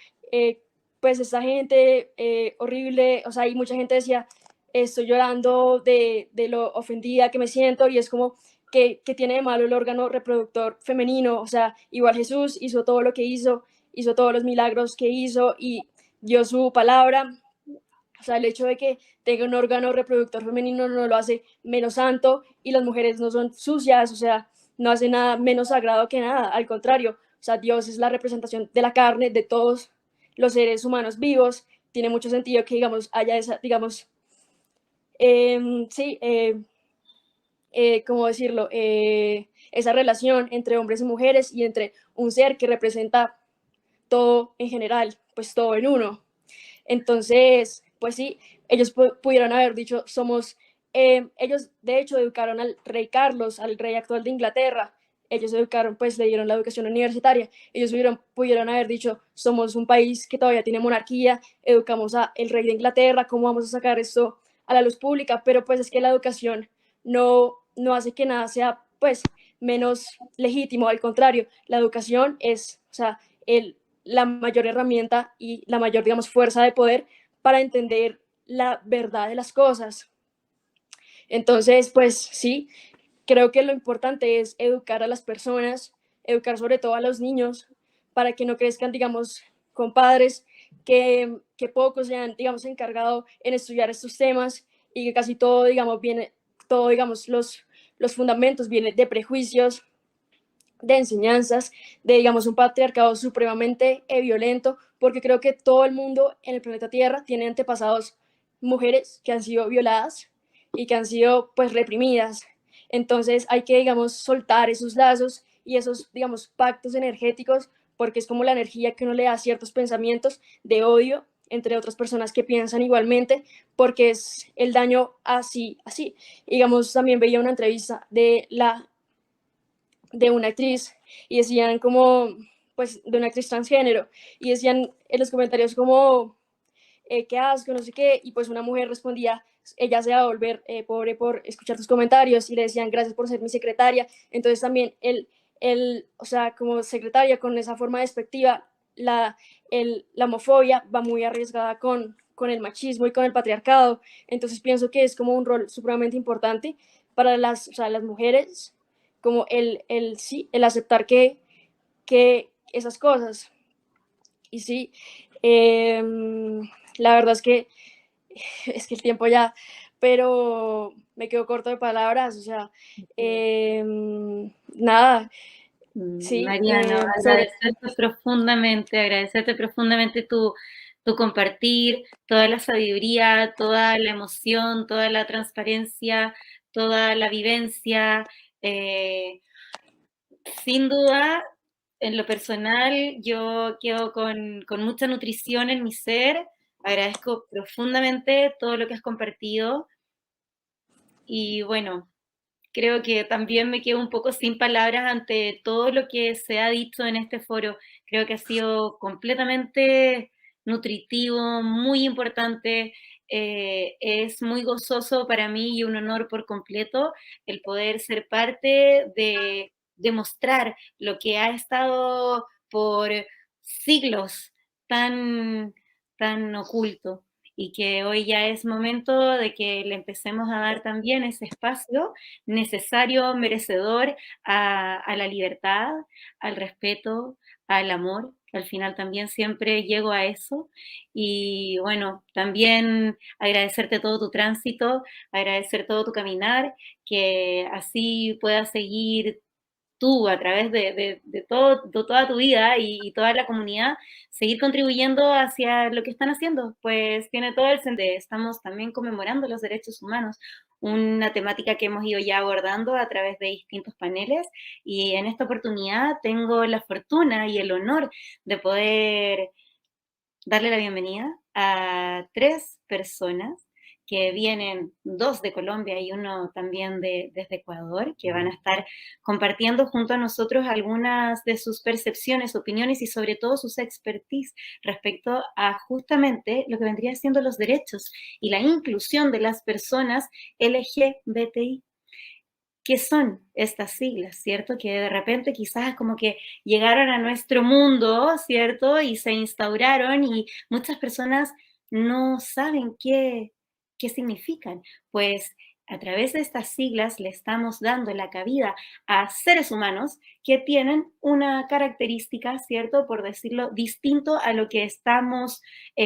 pues esta gente horrible, o sea, y mucha gente decía, estoy llorando de lo ofendida que me siento, y es como que tiene de malo el órgano reproductor femenino. O sea, igual Jesús hizo todo lo que hizo todos los milagros que hizo y dio su palabra. O sea, el hecho de que tenga un órgano reproductor femenino no lo hace menos santo, y las mujeres no son sucias, o sea, no hace nada menos sagrado que nada, al contrario. O sea, Dios es la representación de la carne de todos los seres humanos vivos. Tiene mucho sentido que, digamos, haya esa, digamos, sí, ¿cómo decirlo? Esa relación entre hombres y mujeres y entre un ser que representa todo en general, pues todo en uno. Entonces, pues sí, ellos pudieron haber dicho, ellos de hecho educaron al rey Carlos, al rey actual de Inglaterra. Ellos educaron, pues le dieron la educación universitaria. Ellos pudieron haber dicho, somos un país que todavía tiene monarquía, educamos a el rey de Inglaterra, ¿cómo vamos a sacar esto a la luz pública? Pero pues es que la educación no hace que nada sea pues menos legítimo, al contrario, la educación es, o sea, la mayor herramienta y la mayor, digamos, fuerza de poder para entender la verdad de las cosas. Entonces, pues sí, creo que lo importante es educar a las personas, educar sobre todo a los niños, para que no crezcan, digamos, con padres que pocos se han, digamos, encargado en estudiar estos temas y que casi todo, digamos, viene, todo, digamos, los fundamentos vienen de prejuicios, de enseñanzas, de, digamos, un patriarcado supremamente violento, porque creo que todo el mundo en el planeta Tierra tiene antepasados mujeres que han sido violadas y que han sido, pues, reprimidas. Entonces hay que, digamos, soltar esos lazos y esos, digamos, pactos energéticos, porque es como la energía que uno le da a ciertos pensamientos de odio entre otras personas que piensan igualmente, porque es el daño así, así. Digamos, también veía una entrevista de una actriz y decían como, pues, de una actriz transgénero, y decían en los comentarios como, qué asco, no sé qué, y pues una mujer respondía, ella se va a volver pobre por escuchar tus comentarios, y le decían, gracias por ser mi secretaria. Entonces también o sea, como secretaria con esa forma despectiva, la homofobia va muy arriesgada con el machismo y con el patriarcado. Entonces pienso que es como un rol supremamente importante para o sea, las mujeres, como sí, el aceptar que esas cosas. Y sí, la verdad es que el tiempo ya, pero me quedo corto de palabras, o sea, nada, sí, Mariano, agradecerte profundamente tu compartir, toda la sabiduría, toda la emoción, toda la transparencia, toda la vivencia. Sin duda, en lo personal, yo quedo con mucha nutrición en mi ser. Agradezco profundamente todo lo que has compartido. Y bueno, creo que también me quedo un poco sin palabras ante todo lo que se ha dicho en este foro. Creo que ha sido completamente nutritivo, muy importante. Es muy gozoso para mí y un honor por completo el poder ser parte de demostrar lo que ha estado por siglos tan, tan oculto y que hoy ya es momento de que le empecemos a dar también ese espacio necesario, merecedor a la libertad, al respeto, al amor. Al final también siempre llego a eso. Y bueno, también agradecerte todo tu tránsito, agradecer todo tu caminar, que así puedas seguir tú a través de toda tu vida y toda la comunidad, seguir contribuyendo hacia lo que están haciendo, pues tiene todo el sentido. Estamos también conmemorando los derechos humanos, una temática que hemos ido ya abordando a través de distintos paneles, y en esta oportunidad tengo la fortuna y el honor de poder darle la bienvenida a 3 personas que vienen, 2 de Colombia y uno también desde Ecuador, que van a estar compartiendo junto a nosotros algunas de sus percepciones, opiniones y sobre todo sus expertise respecto a justamente lo que vendría siendo los derechos y la inclusión de las personas LGBTI. ¿Qué son estas siglas, cierto? Que de repente quizás como que llegaron a nuestro mundo, ¿cierto? Y se instauraron y muchas personas no saben qué significan. Pues a través de estas siglas le estamos dando la cabida a seres humanos que tienen una característica, ¿cierto? Por decirlo, distinto a lo que estamos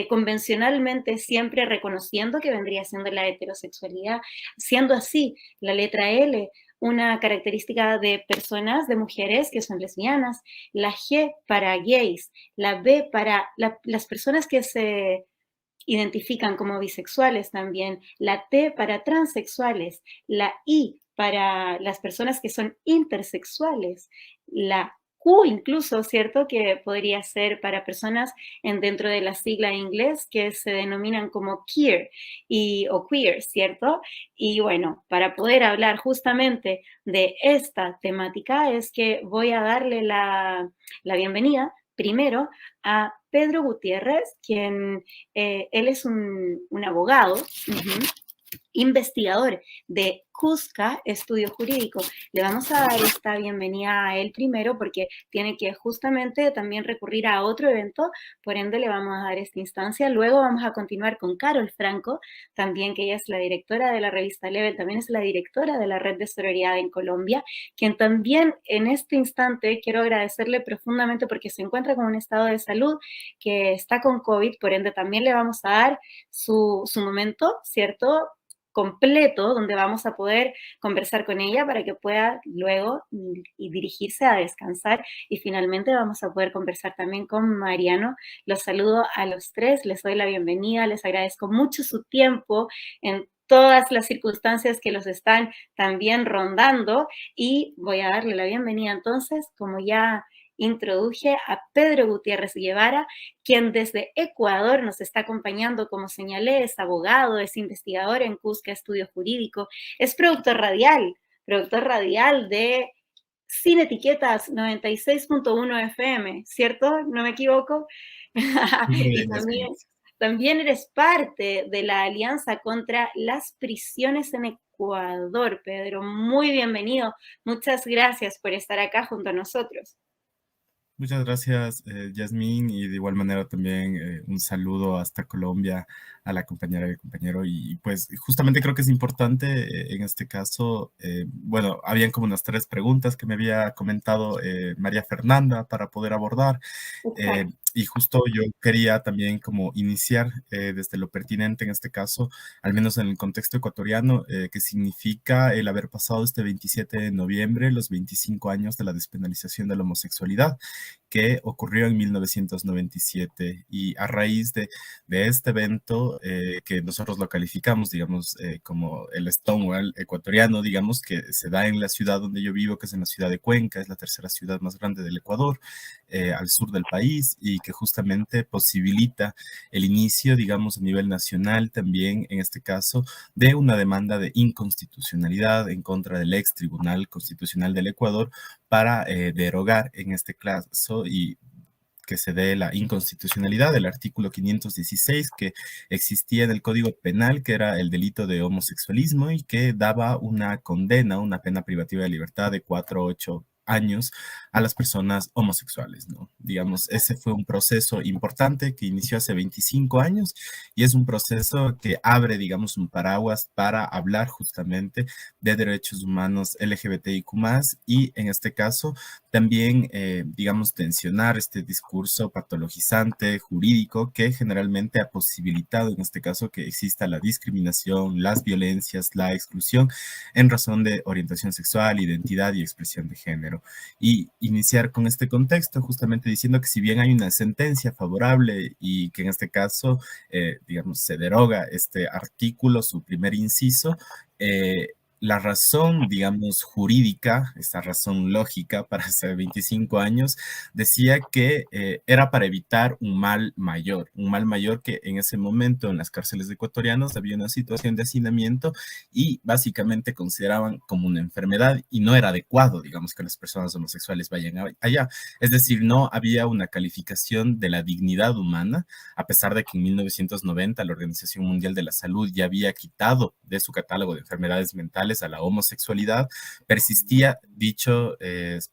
convencionalmente siempre reconociendo que vendría siendo la heterosexualidad. Siendo así, la letra L, una característica de personas, de mujeres que son lesbianas, la G para gays, la B para las personas que se identifican como bisexuales también, la T para transexuales, la I para las personas que son intersexuales, la Q incluso, ¿cierto? Que podría ser para personas dentro de la sigla en inglés que se denominan como queer o queer, ¿cierto? Y bueno, para poder hablar justamente de esta temática es que voy a darle la bienvenida primero a Pedro Gutiérrez, quien él es un abogado, investigador de Cusca Estudio Jurídico. Le vamos a dar esta bienvenida a él primero porque tiene que justamente también recurrir a otro evento, por ende le vamos a dar esta instancia. Luego vamos a continuar con Carol Franco, también que ella es la directora de la revista Level, también es la directora de la Red de Sororidad en Colombia, quien también en este instante quiero agradecerle profundamente porque se encuentra con un estado de salud que está con COVID, por ende también le vamos a dar su momento, ¿cierto?, completo, donde vamos a poder conversar con ella para que pueda luego y dirigirse a descansar. Y finalmente vamos a poder conversar también con Mariano. Los saludo a los tres, les doy la bienvenida, les agradezco mucho su tiempo en todas las circunstancias que los están también rondando y voy a darle la bienvenida entonces, como ya introduje, a Pedro Gutiérrez Guevara, quien desde Ecuador nos está acompañando, como señalé, es abogado, es investigador en Cusca Estudio Jurídico, es productor radial de Sin Etiquetas 96.1 FM, ¿cierto? ¿No me equivoco? Y también eres parte de la Alianza contra las Prisiones en Ecuador, Pedro. Muy bienvenido. Muchas gracias por estar acá junto a nosotros. Muchas gracias, Yasmín, y de igual manera también un saludo hasta Colombia a la compañera y el compañero. Y pues justamente creo que es importante en este caso, bueno, habían como unas 3 preguntas que me había comentado María Fernanda para poder abordar. Y justo yo quería también como iniciar desde lo pertinente en este caso, al menos en el contexto ecuatoriano, que significa el haber pasado este 27 de noviembre los 25 años de la despenalización de la homosexualidad, que ocurrió en 1997. Y a raíz de este evento, que nosotros lo calificamos, digamos, como el Stonewall ecuatoriano, digamos, que se da en la ciudad donde yo vivo, que es en la ciudad de Cuenca, es la tercera ciudad más grande del Ecuador, al sur del país, y que justamente posibilita el inicio, digamos, a nivel nacional también, en este caso, de una demanda de inconstitucionalidad en contra del ex Tribunal Constitucional del Ecuador para derogar en este caso y que se dé la inconstitucionalidad del artículo 516 que existía en el Código Penal, que era el delito de homosexualismo y que daba una condena, una pena privativa de libertad de 4 a 8 años a las personas homosexuales, ¿no? Digamos, ese fue un proceso importante que inició hace 25 años y es un proceso que abre, digamos, un paraguas para hablar justamente de derechos humanos LGBTIQ+, y en este caso también, digamos, tensionar este discurso patologizante jurídico que generalmente ha posibilitado en este caso que exista la discriminación, las violencias, la exclusión en razón de orientación sexual, identidad y expresión de género. Y iniciar con este contexto justamente diciendo que si bien hay una sentencia favorable y que en este caso, digamos, se deroga este artículo, su primer inciso, la razón, digamos, jurídica, esta razón lógica para hace 25 años, decía que era para evitar un mal mayor que en ese momento en las cárceles ecuatorianas había una situación de hacinamiento y básicamente consideraban como una enfermedad y no era adecuado, digamos, que las personas homosexuales vayan allá. Es decir, no había una calificación de la dignidad humana, a pesar de que en 1990 la Organización Mundial de la Salud ya había quitado de su catálogo de enfermedades mentales a la homosexualidad, persistía dichos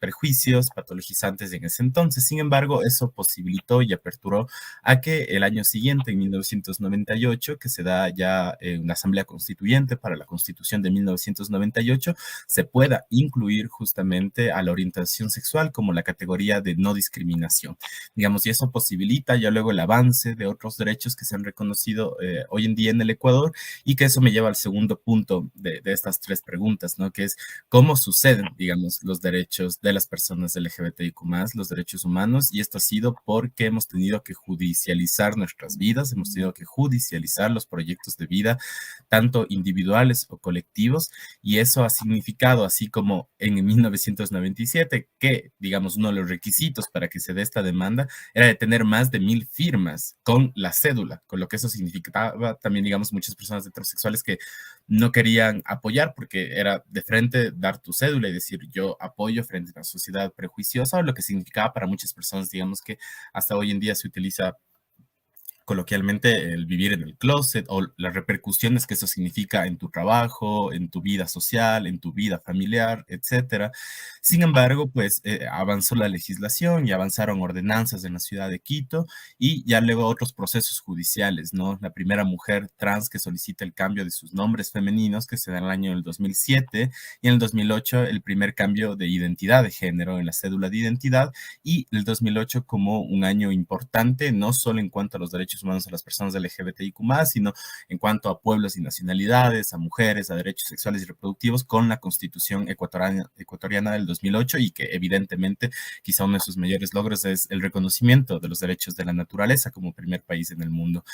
prejuicios patologizantes en ese entonces. Sin embargo, eso posibilitó y aperturó a que el año siguiente, en 1998, que se da ya una asamblea constituyente para la Constitución de 1998, se pueda incluir justamente a la orientación sexual como la categoría de no discriminación. Digamos, y eso posibilita ya luego el avance de otros derechos que se han reconocido hoy en día en el Ecuador, y que eso me lleva al segundo punto de estas 3 preguntas, ¿no? Que es cómo suceden, digamos, los derechos de las personas LGBTIQ+, los derechos humanos, y esto ha sido porque hemos tenido que judicializar nuestras vidas, hemos tenido que judicializar los proyectos de vida, tanto individuales o colectivos, y eso ha significado, así como en 1997, que, digamos, uno de los requisitos para que se dé esta demanda era de tener más de 1000 firmas con la cédula, con lo que eso significaba también, digamos, muchas personas heterosexuales que no querían apoyar porque era de frente dar tu cédula y decir yo apoyo frente a una sociedad prejuiciosa, o lo que significaba para muchas personas, digamos, que hasta hoy en día se utiliza coloquialmente el vivir en el closet o las repercusiones que eso significa en tu trabajo, en tu vida social, en tu vida familiar, etcétera. Sin embargo, pues avanzó la legislación y avanzaron ordenanzas en la ciudad de Quito y ya luego otros procesos judiciales, ¿no? La primera mujer trans que solicita el cambio de sus nombres femeninos, que se da en el año del 2007, y en el 2008 el primer cambio de identidad de género en la cédula de identidad, y el 2008 como un año importante, no solo en cuanto a los derechos humanos a las personas LGBTIQ+, sino en cuanto a pueblos y nacionalidades, a mujeres, a derechos sexuales y reproductivos, con la Constitución ecuatoriana del 2008, y que evidentemente quizá uno de sus mayores logros es el reconocimiento de los derechos de la naturaleza como primer país en el mundo.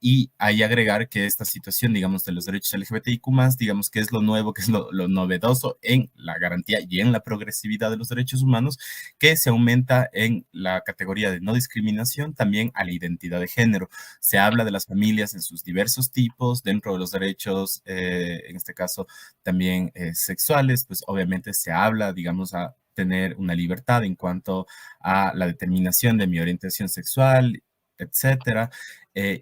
Y ahí agregar que esta situación, digamos, de los derechos LGBTIQ+, digamos que es lo nuevo, que es lo novedoso en la garantía y en la progresividad de los derechos humanos, que se aumenta en la categoría de no discriminación también a la identidad de género. Se habla de las familias en sus diversos tipos, dentro de los derechos, en este caso también sexuales, pues obviamente se habla, digamos, a tener una libertad en cuanto a la determinación de mi orientación sexual, etcétera.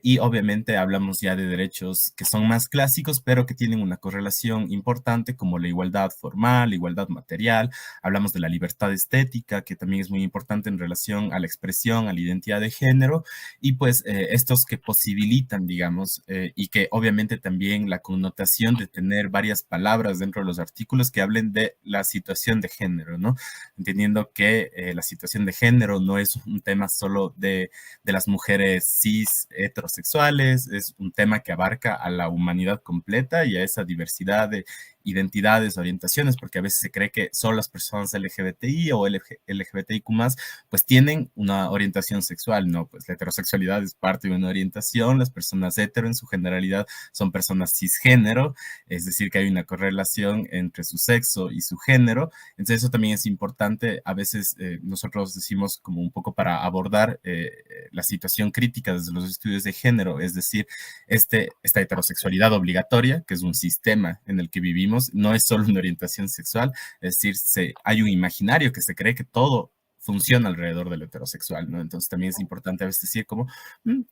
Y obviamente hablamos ya de derechos que son más clásicos, pero que tienen una correlación importante, como la igualdad formal, la igualdad material. Hablamos de la libertad estética, que también es muy importante en relación a la expresión, a la identidad de género, y pues estos que posibilitan, digamos, y que obviamente también la connotación de tener varias palabras dentro de los artículos que hablen de la situación de género, ¿no? Entendiendo que la situación de género no es un tema solo de las mujeres cis, heterosexuales, es un tema que abarca a la humanidad completa y a esa diversidad de identidades, orientaciones, porque a veces se cree que solo las personas LGBTI o LGBTIQ+, pues tienen una orientación sexual, no, pues la heterosexualidad es parte de una orientación, las personas hetero en su generalidad son personas cisgénero, es decir, que hay una correlación entre su sexo y su género, entonces eso también es importante, a veces nosotros decimos como un poco para abordar la situación crítica desde los estudios de género, es decir, esta heterosexualidad obligatoria, que es un sistema en el que vivimos, no es solo una orientación sexual, es decir, hay un imaginario que se cree que todo funciona alrededor de lo heterosexual, ¿no? Entonces también es importante a veces decir como,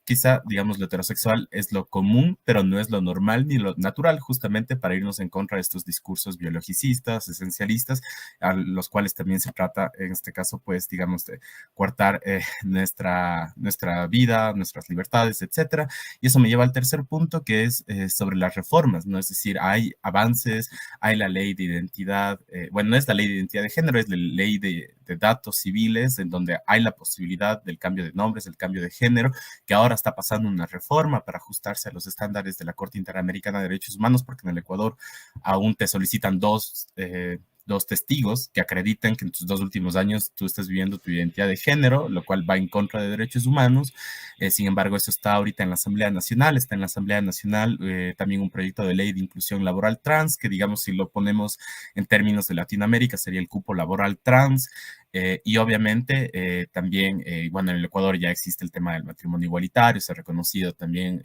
quizá, digamos, lo heterosexual es lo común, pero no es lo normal ni lo natural, justamente para irnos en contra de estos discursos biologicistas, esencialistas, a los cuales también se trata, en este caso, pues, digamos, de coartar nuestra vida, nuestras libertades, etcétera. Y eso me lleva al tercer punto, que es sobre las reformas, ¿no? Es decir, hay avances, hay la ley de identidad, bueno, no es la ley de identidad de género, es la ley de datos civiles, en donde hay la posibilidad del cambio de nombres, del cambio de género, que ahora está pasando una reforma para ajustarse a los estándares de la Corte Interamericana de Derechos Humanos, porque en el Ecuador aún te solicitan dos testigos que acrediten que en tus 2 últimos años tú estás viviendo tu identidad de género, lo cual va en contra de derechos humanos. Sin embargo, eso está ahorita en la Asamblea Nacional, está en la Asamblea Nacional también un proyecto de ley de inclusión laboral trans, que digamos si lo ponemos en términos de Latinoamérica sería el cupo laboral trans. Y obviamente también, bueno, en el Ecuador ya existe el tema del matrimonio igualitario, se ha reconocido también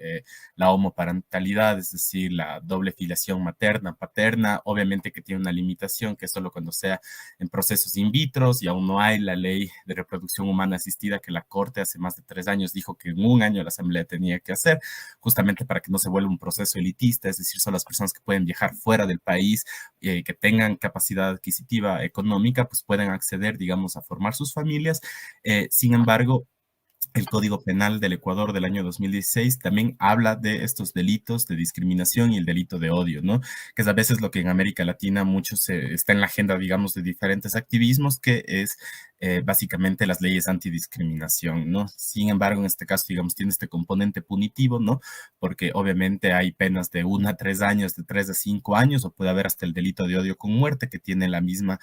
la homoparentalidad, es decir, la doble filiación materna, paterna, obviamente que tiene una limitación, que es solo cuando sea en procesos in vitro, y aún no hay la ley de reproducción humana asistida que la Corte hace más de 3 años dijo que en un año la Asamblea tenía que hacer, justamente para que no se vuelva un proceso elitista, es decir, solo las personas que pueden viajar fuera del país, que tengan capacidad adquisitiva económica, pues pueden acceder, digamos, a formar sus familias. Sin embargo, el Código Penal del Ecuador del año 2016 también habla de estos delitos de discriminación y el delito de odio, ¿no? Que es a veces lo que en América Latina está en la agenda, digamos, de diferentes activismos, que es básicamente las leyes antidiscriminación, ¿no? Sin embargo, en este caso, digamos, tiene este componente punitivo, ¿no? Porque obviamente hay penas de 1 a 3 años, de 3 a 5 años, o puede haber hasta el delito de odio con muerte, que tiene la misma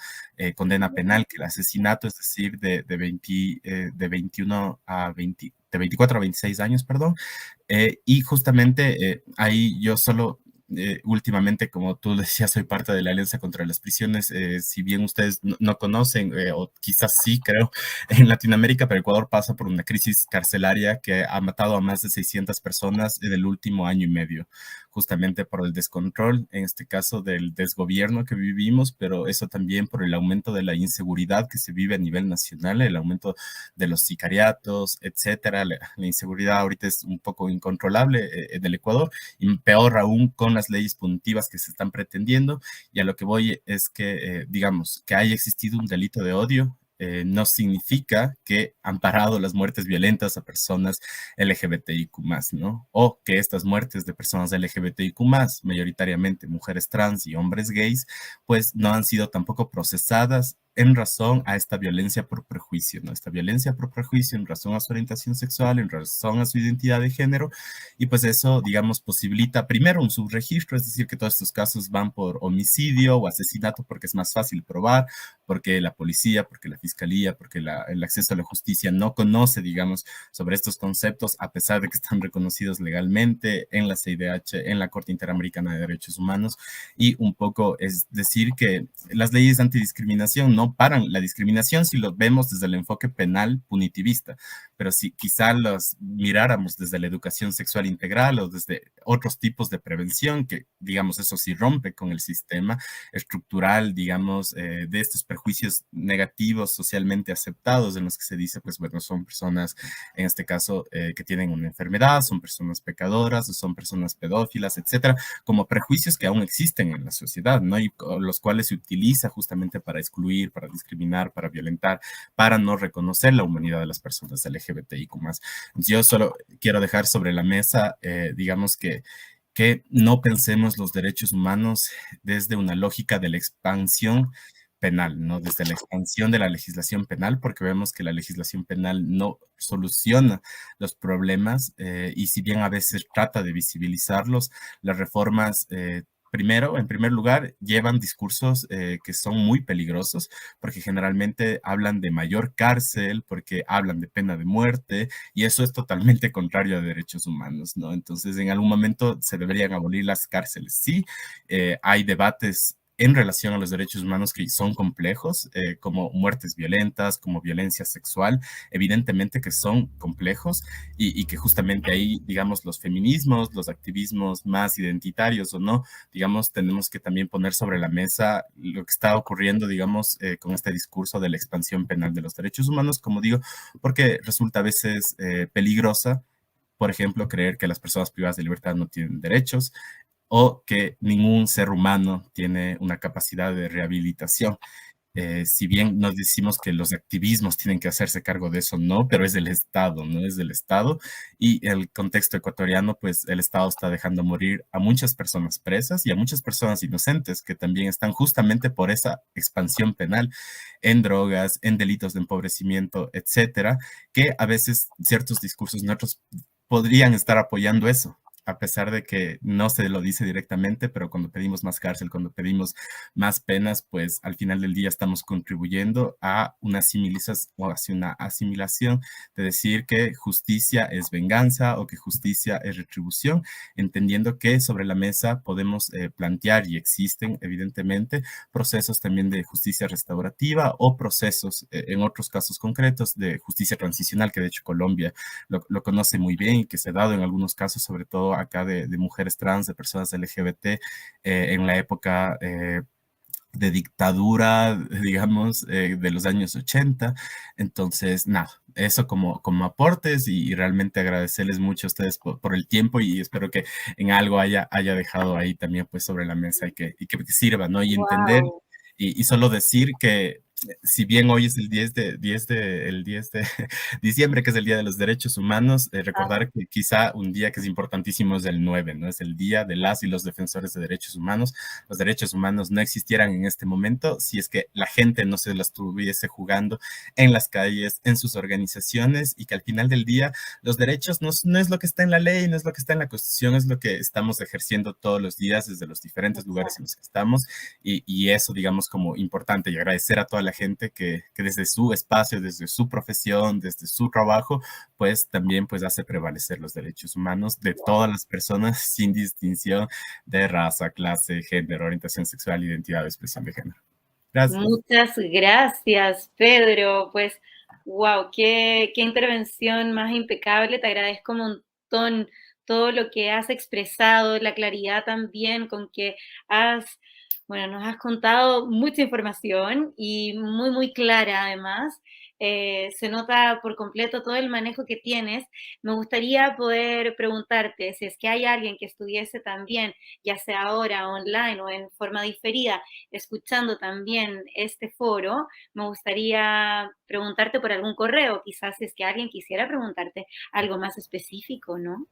condena penal que el asesinato, es decir, de 21 a 24 a 26 años, perdón. Y justamente ahí yo solo últimamente, como tú decías, soy parte de la Alianza contra las Prisiones. Si bien ustedes no conocen, o quizás sí, creo, en Latinoamérica, pero Ecuador pasa por una crisis carcelaria que ha matado a más de 600 personas en el último año y medio, justamente por el descontrol, en este caso del desgobierno que vivimos, pero eso también por el aumento de la inseguridad que se vive a nivel nacional, el aumento de los sicariatos, etcétera. La inseguridad ahorita es un poco incontrolable en el Ecuador, y peor aún con las leyes punitivas que se están pretendiendo. Y a lo que voy es que, digamos, que haya existido un delito de odio no significa que han parado las muertes violentas a personas LGBTIQ+, ¿no? O que estas muertes de personas LGBTIQ+, mayoritariamente mujeres trans y hombres gays, pues no han sido tampoco procesadas en razón a esta violencia por prejuicio, ¿no? Esta violencia por prejuicio en razón a su orientación sexual, en razón a su identidad de género, y pues eso, digamos, posibilita primero un subregistro, es decir, que todos estos casos van por homicidio o asesinato porque es más fácil probar, porque la policía, porque la fiscalía, porque el acceso a la justicia no conoce, digamos, sobre estos conceptos, a pesar de que están reconocidos legalmente en la CIDH, en la Corte Interamericana de Derechos Humanos, y un poco es decir que las leyes antidiscriminación no paran la discriminación si lo vemos desde el enfoque penal punitivista, pero si quizá los miráramos desde la educación sexual integral o desde otros tipos de prevención, que digamos eso sí rompe con el sistema estructural, digamos, de estos prejuicios negativos socialmente aceptados en los que se dice, pues bueno, son personas, en este caso, que tienen una enfermedad, son personas pecadoras, son personas pedófilas, etcétera, como prejuicios que aún existen en la sociedad, ¿no? Y los cuales se utiliza justamente para excluir, para discriminar, para violentar, para no reconocer la humanidad de las personas LGBTIQ+. Yo solo quiero dejar sobre la mesa, digamos que no pensemos los derechos humanos desde una lógica de la expansión penal, ¿no? Desde la expansión de la legislación penal, porque vemos que la legislación penal no soluciona los problemas y si bien a veces trata de visibilizarlos, las reformas primero, en primer lugar, llevan discursos que son muy peligrosos porque generalmente hablan de mayor cárcel, porque hablan de pena de muerte y eso es totalmente contrario a derechos humanos, ¿no? Entonces, en algún momento se deberían abolir las cárceles. Sí, hay debates en relación a los derechos humanos que son complejos, como muertes violentas, como violencia sexual, evidentemente que son complejos y que justamente ahí, digamos, los feminismos, los activismos más identitarios o no, digamos, tenemos que también poner sobre la mesa lo que está ocurriendo, digamos, con este discurso de la expansión penal de los derechos humanos, como digo, porque resulta a veces peligrosa, por ejemplo, creer que las personas privadas de libertad no tienen derechos, o que ningún ser humano tiene una capacidad de rehabilitación. Si bien nos decimos que los activismos tienen que hacerse cargo de eso, no, pero es del Estado, ¿no? Es del Estado. Y el contexto ecuatoriano, pues el Estado está dejando morir a muchas personas presas y a muchas personas inocentes que también están justamente por esa expansión penal en drogas, en delitos de empobrecimiento, etcétera, que a veces ciertos discursos nuestros podrían estar apoyando eso, a pesar de que no se lo dice directamente, pero cuando pedimos más cárcel, cuando pedimos más penas, pues al final del día estamos contribuyendo a una asimilación, o hacia una asimilación de decir que justicia es venganza o que justicia es retribución, entendiendo que sobre la mesa podemos plantear y existen evidentemente procesos también de justicia restaurativa o procesos en otros casos concretos de justicia transicional, que de hecho Colombia lo conoce muy bien y que se ha dado en algunos casos, sobre todo acá de mujeres trans, de personas LGBT, en la época de dictadura, digamos, de los años 80. Entonces, nada, eso como aportes y realmente agradecerles mucho a ustedes por el tiempo y espero que en algo haya dejado ahí también pues sobre la mesa y que sirva, ¿no? Y entender Wow. y solo decir que si bien hoy es el 10 de diciembre, que es el Día de los Derechos Humanos, recordar que quizá un día que es importantísimo es el 9, ¿no? Es el Día de las y los defensores de derechos humanos. Los derechos humanos no existieran en este momento si es que la gente no se las estuviese jugando en las calles, en sus organizaciones y que al final del día los derechos no es lo que está en la ley, no es lo que está en la Constitución, es lo que estamos ejerciendo todos los días desde los diferentes lugares en los que estamos y eso, digamos, como importante y agradecer a toda la la gente que desde su espacio, desde su profesión, desde su trabajo, pues también pues hace prevalecer los derechos humanos de todas las personas sin distinción de raza, clase, género, orientación sexual, identidad o expresión de género. Gracias. Muchas gracias, Pedro. Pues, wow, qué intervención más impecable. Te agradezco un montón todo lo que has expresado, la claridad también con que nos has contado mucha información y muy, muy clara además. Se nota por completo todo el manejo que tienes. Me gustaría poder preguntarte si es que hay alguien que estuviese también, ya sea ahora online o en forma diferida, escuchando también este foro, me gustaría preguntarte por algún correo, quizás si es que alguien quisiera preguntarte algo más específico, ¿no?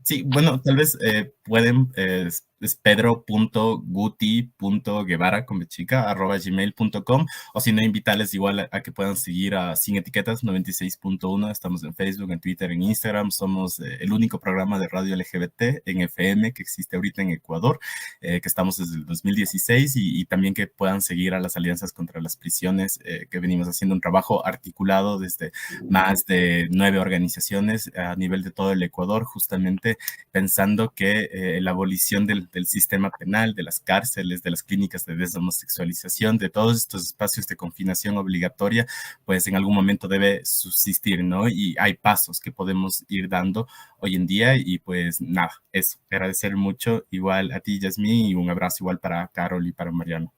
Sí, bueno, tal vez pueden, es pedro.guti.guevara con bechica, @gmail.com, o si no, invitarles igual a que puedan seguir a Sin Etiquetas 96.1, estamos en Facebook, en Twitter, en Instagram, somos el único programa de radio LGBT en FM que existe ahorita en Ecuador, que estamos desde el 2016, y también que puedan seguir a las alianzas contra las prisiones, que venimos haciendo un trabajo articulado desde más de 9 organizaciones a nivel de todo el Ecuador, justamente pensando que la abolición del sistema penal, de las cárceles, de las clínicas de deshomosexualización, de todos estos espacios de confinación obligatoria, pues en algún momento debe subsistir, ¿no? Y hay pasos que podemos ir dando hoy en día, y pues nada, eso, agradecer mucho igual a ti, Yasmín, y un abrazo igual para Carol y para Mariano.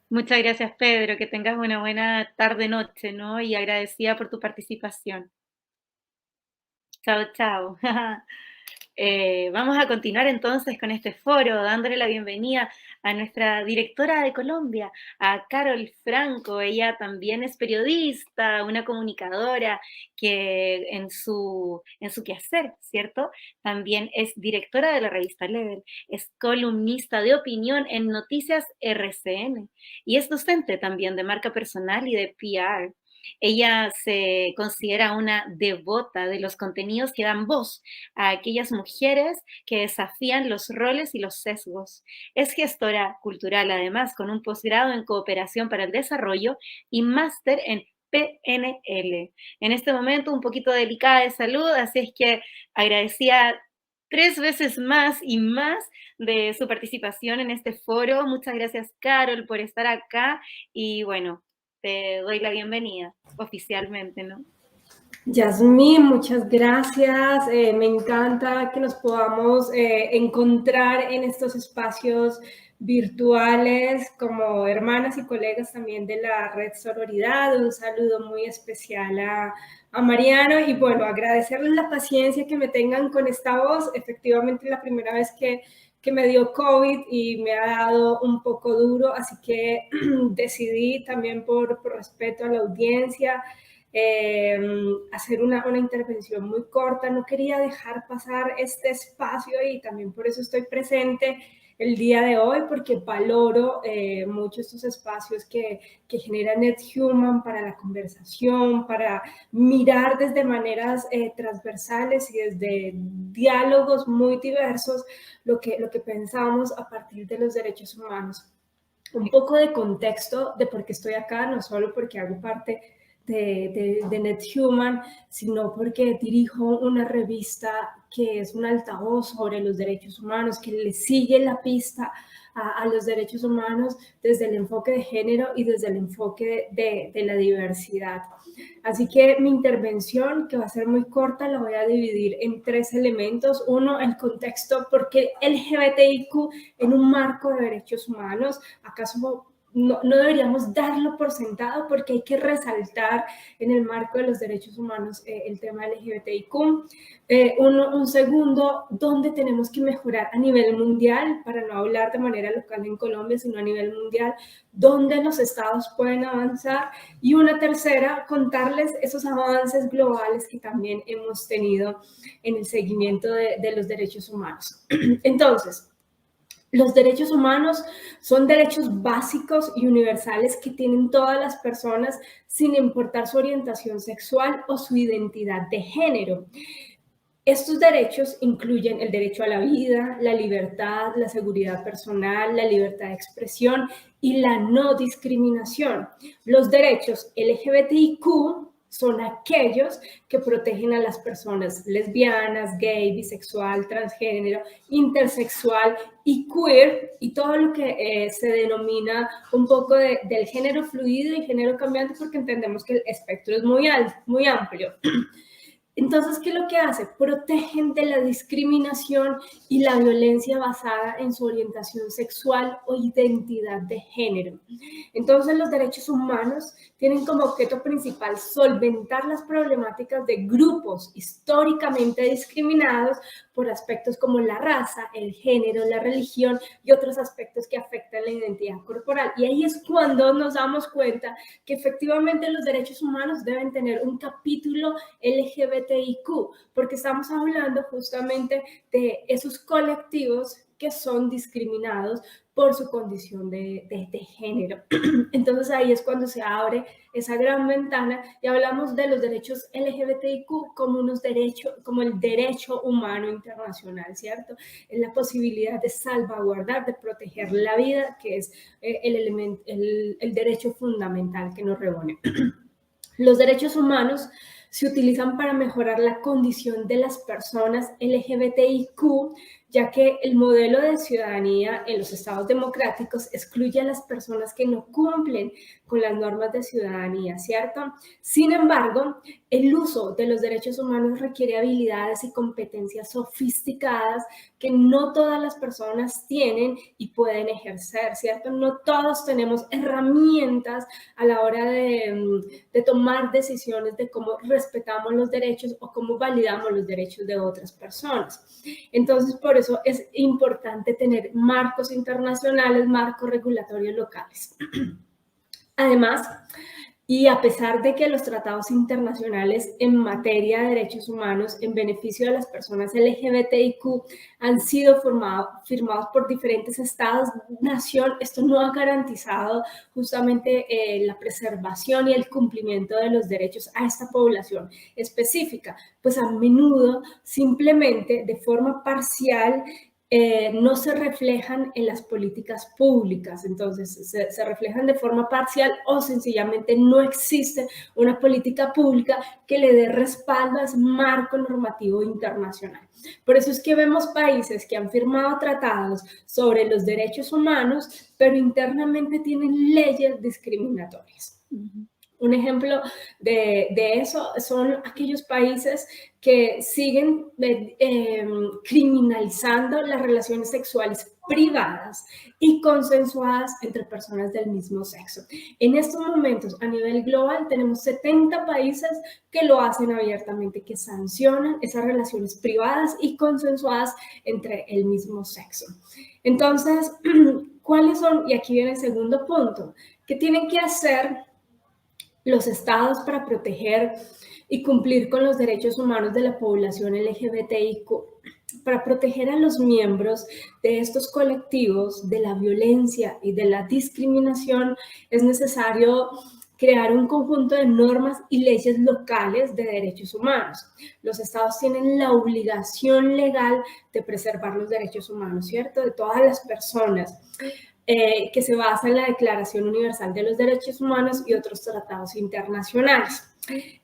Muchas gracias, Pedro, que tengas una buena tarde-noche, ¿no? Y agradecida por tu participación. Chao, chao. Vamos a continuar entonces con este foro, dándole la bienvenida a nuestra directora de Colombia, a Carol Franco. Ella también es periodista, una comunicadora que en su quehacer, ¿cierto? También es directora de la revista Level, es columnista de opinión en Noticias RCN y es docente también de marca personal y de PR. Ella se considera una devota de los contenidos que dan voz a aquellas mujeres que desafían los roles y los sesgos. Es gestora cultural, además, con un posgrado en cooperación para el desarrollo y máster en PNL. En este momento un poquito delicada de salud, así es que agradecía 3 veces más y más de su participación en este foro. Muchas gracias, Carol, por estar acá y bueno, te doy la bienvenida oficialmente, ¿no? Yasmín, muchas gracias. Me encanta que nos podamos encontrar en estos espacios virtuales como hermanas y colegas también de la Red Sororidad. Un saludo muy especial a Mariano y bueno, agradecerles la paciencia que me tengan con esta voz. Efectivamente, la primera vez que me dio COVID y me ha dado un poco duro, así que decidí también por respeto a la audiencia hacer una intervención muy corta. No quería dejar pasar este espacio y también por eso estoy presente el día de hoy, porque valoro mucho estos espacios que genera NetHuman para la conversación, para mirar desde maneras transversales y desde diálogos muy diversos lo que pensamos a partir de los derechos humanos. Un poco de contexto de por qué estoy acá, no solo porque hago parte de NetHuman, sino porque dirijo una revista que es un altavoz sobre los derechos humanos, que le sigue la pista a los derechos humanos desde el enfoque de género y desde el enfoque de la diversidad. Así que mi intervención, que va a ser muy corta, la voy a dividir en 3 elementos. Uno, el contexto, porque LGBTIQ en un marco de derechos humanos, ¿acaso no deberíamos darlo por sentado? Porque hay que resaltar en el marco de los derechos humanos el tema LGBTIQ. Un segundo, ¿dónde tenemos que mejorar a nivel mundial? Para no hablar de manera local en Colombia, sino a nivel mundial, ¿dónde los estados pueden avanzar? Y una tercera, contarles esos avances globales que también hemos tenido en el seguimiento de los derechos humanos. Entonces, los derechos humanos son derechos básicos y universales que tienen todas las personas sin importar su orientación sexual o su identidad de género. Estos derechos incluyen el derecho a la vida, la libertad, la seguridad personal, la libertad de expresión y la no discriminación. Los derechos LGBTIQ son aquellos que protegen a las personas lesbianas, gay, bisexual, transgénero, intersexual y queer, y todo lo que se denomina un poco del género fluido y género cambiante, porque entendemos que el espectro es muy amplio. Entonces, ¿qué es lo que hace? Protegen de la discriminación y la violencia basada en su orientación sexual o identidad de género. Entonces, los derechos humanos tienen como objeto principal solventar las problemáticas de grupos históricamente discriminados por aspectos como la raza, el género, la religión y otros aspectos que afectan la identidad corporal. Y ahí es cuando nos damos cuenta que efectivamente los derechos humanos deben tener un capítulo LGBTIQ, porque estamos hablando justamente de esos colectivos que son discriminados por su condición de género. Entonces ahí es cuando se abre esa gran ventana y hablamos de los derechos LGBTIQ como como el derecho humano internacional, ¿cierto? Es la posibilidad de salvaguardar, de proteger la vida, que es el derecho fundamental que nos reúne. Los derechos humanos se utilizan para mejorar la condición de las personas LGBTIQ, ya que el modelo de ciudadanía en los estados democráticos excluye a las personas que no cumplen con las normas de ciudadanía, ¿cierto? Sin embargo, el uso de los derechos humanos requiere habilidades y competencias sofisticadas que no todas las personas tienen y pueden ejercer, ¿cierto? No todos tenemos herramientas a la hora de tomar decisiones de cómo respetamos los derechos o cómo validamos los derechos de otras personas. Entonces, por eso es importante tener marcos internacionales, marcos regulatorios locales. Además, y a pesar de que los tratados internacionales en materia de derechos humanos en beneficio de las personas LGBTIQ han sido firmados por diferentes estados-nación, esto no ha garantizado justamente la preservación y el cumplimiento de los derechos a esta población específica, pues a menudo simplemente de forma parcial no se reflejan en las políticas públicas, entonces se reflejan de forma parcial o sencillamente no existe una política pública que le dé respaldo a ese marco normativo internacional. Por eso es que vemos países que han firmado tratados sobre los derechos humanos, pero internamente tienen leyes discriminatorias. Un ejemplo de eso son aquellos países que siguen criminalizando las relaciones sexuales privadas y consensuadas entre personas del mismo sexo. En estos momentos, a nivel global, tenemos 70 países que lo hacen abiertamente, que sancionan esas relaciones privadas y consensuadas entre el mismo sexo. Entonces, ¿cuáles son? Y aquí viene el segundo punto. ¿Qué tienen que hacer los estados para proteger y cumplir con los derechos humanos de la población LGBTIQ? Para proteger a los miembros de estos colectivos de la violencia y de la discriminación es necesario crear un conjunto de normas y leyes locales de derechos humanos. Los estados tienen la obligación legal de preservar los derechos humanos, ¿cierto? De todas las personas. Que se basa en la Declaración Universal de los Derechos Humanos y otros tratados internacionales.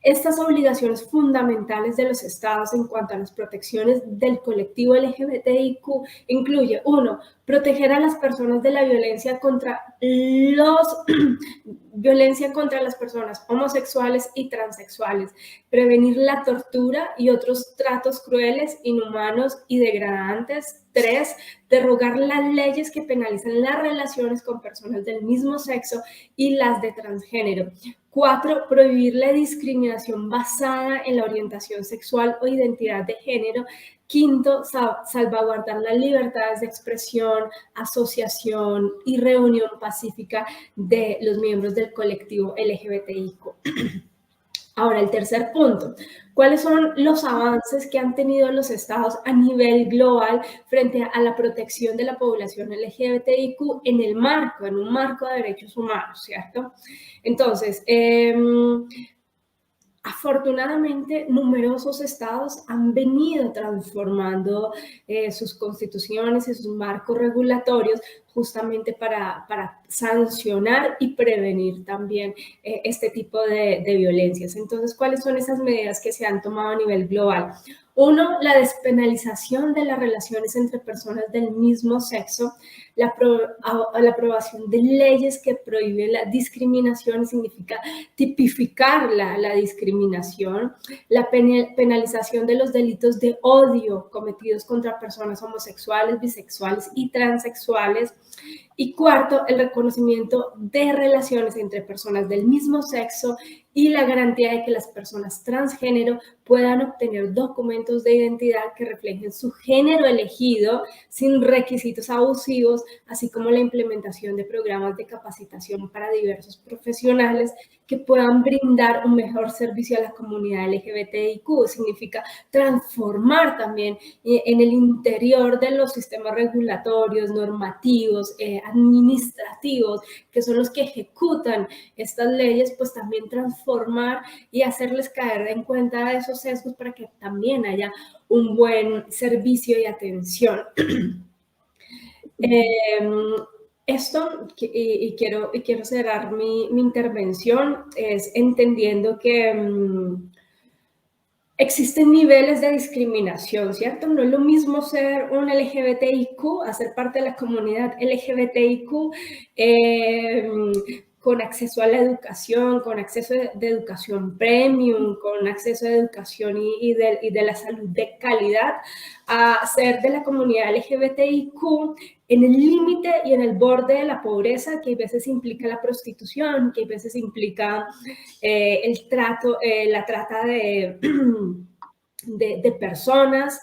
Estas obligaciones fundamentales de los estados en cuanto a las protecciones del colectivo LGBTIQ incluye, 1, proteger a las personas de la violencia contra las personas homosexuales y transexuales, prevenir la tortura y otros tratos crueles, inhumanos y degradantes. 3, derogar las leyes que penalizan las relaciones con personas del mismo sexo y las de transgénero. 4, prohibir la discriminación basada en la orientación sexual o identidad de género. 5, salvaguardar las libertades de expresión, asociación y reunión pacífica de los miembros del colectivo LGBTIQ. Ahora, el tercer punto. ¿Cuáles son los avances que han tenido los estados a nivel global frente a la protección de la población LGBTIQ en un marco de derechos humanos, ¿cierto? Entonces, afortunadamente, numerosos estados han venido transformando sus constituciones y sus marcos regulatorios justamente para sancionar y prevenir también este tipo de violencias. Entonces, ¿cuáles son esas medidas que se han tomado a nivel global? Uno, la despenalización de las relaciones entre personas del mismo sexo, la aprobación de leyes que prohíben la discriminación, significa tipificar la discriminación, la penalización de los delitos de odio cometidos contra personas homosexuales, bisexuales y transexuales. Y cuarto, el reconocimiento de relaciones entre personas del mismo sexo y la garantía de que las personas transgénero puedan obtener documentos de identidad que reflejen su género elegido sin requisitos abusivos, así como la implementación de programas de capacitación para diversos profesionales que puedan brindar un mejor servicio a la comunidad LGBTIQ. Significa transformar también en el interior de los sistemas regulatorios, normativos, administrativos, que son los que ejecutan estas leyes, pues también transformar y hacerles caer en cuenta de esos sesgos para que también haya un buen servicio y atención. Esto, y quiero cerrar mi intervención, es entendiendo que existen niveles de discriminación, ¿cierto? No es lo mismo ser un LGBTIQ, hacer parte de la comunidad LGBTIQ, con acceso a la educación, con acceso de educación premium, con acceso a educación y de la salud de calidad, a ser de la comunidad LGBTIQ en el límite y en el borde de la pobreza, que a veces implica la prostitución, que a veces implica la trata de personas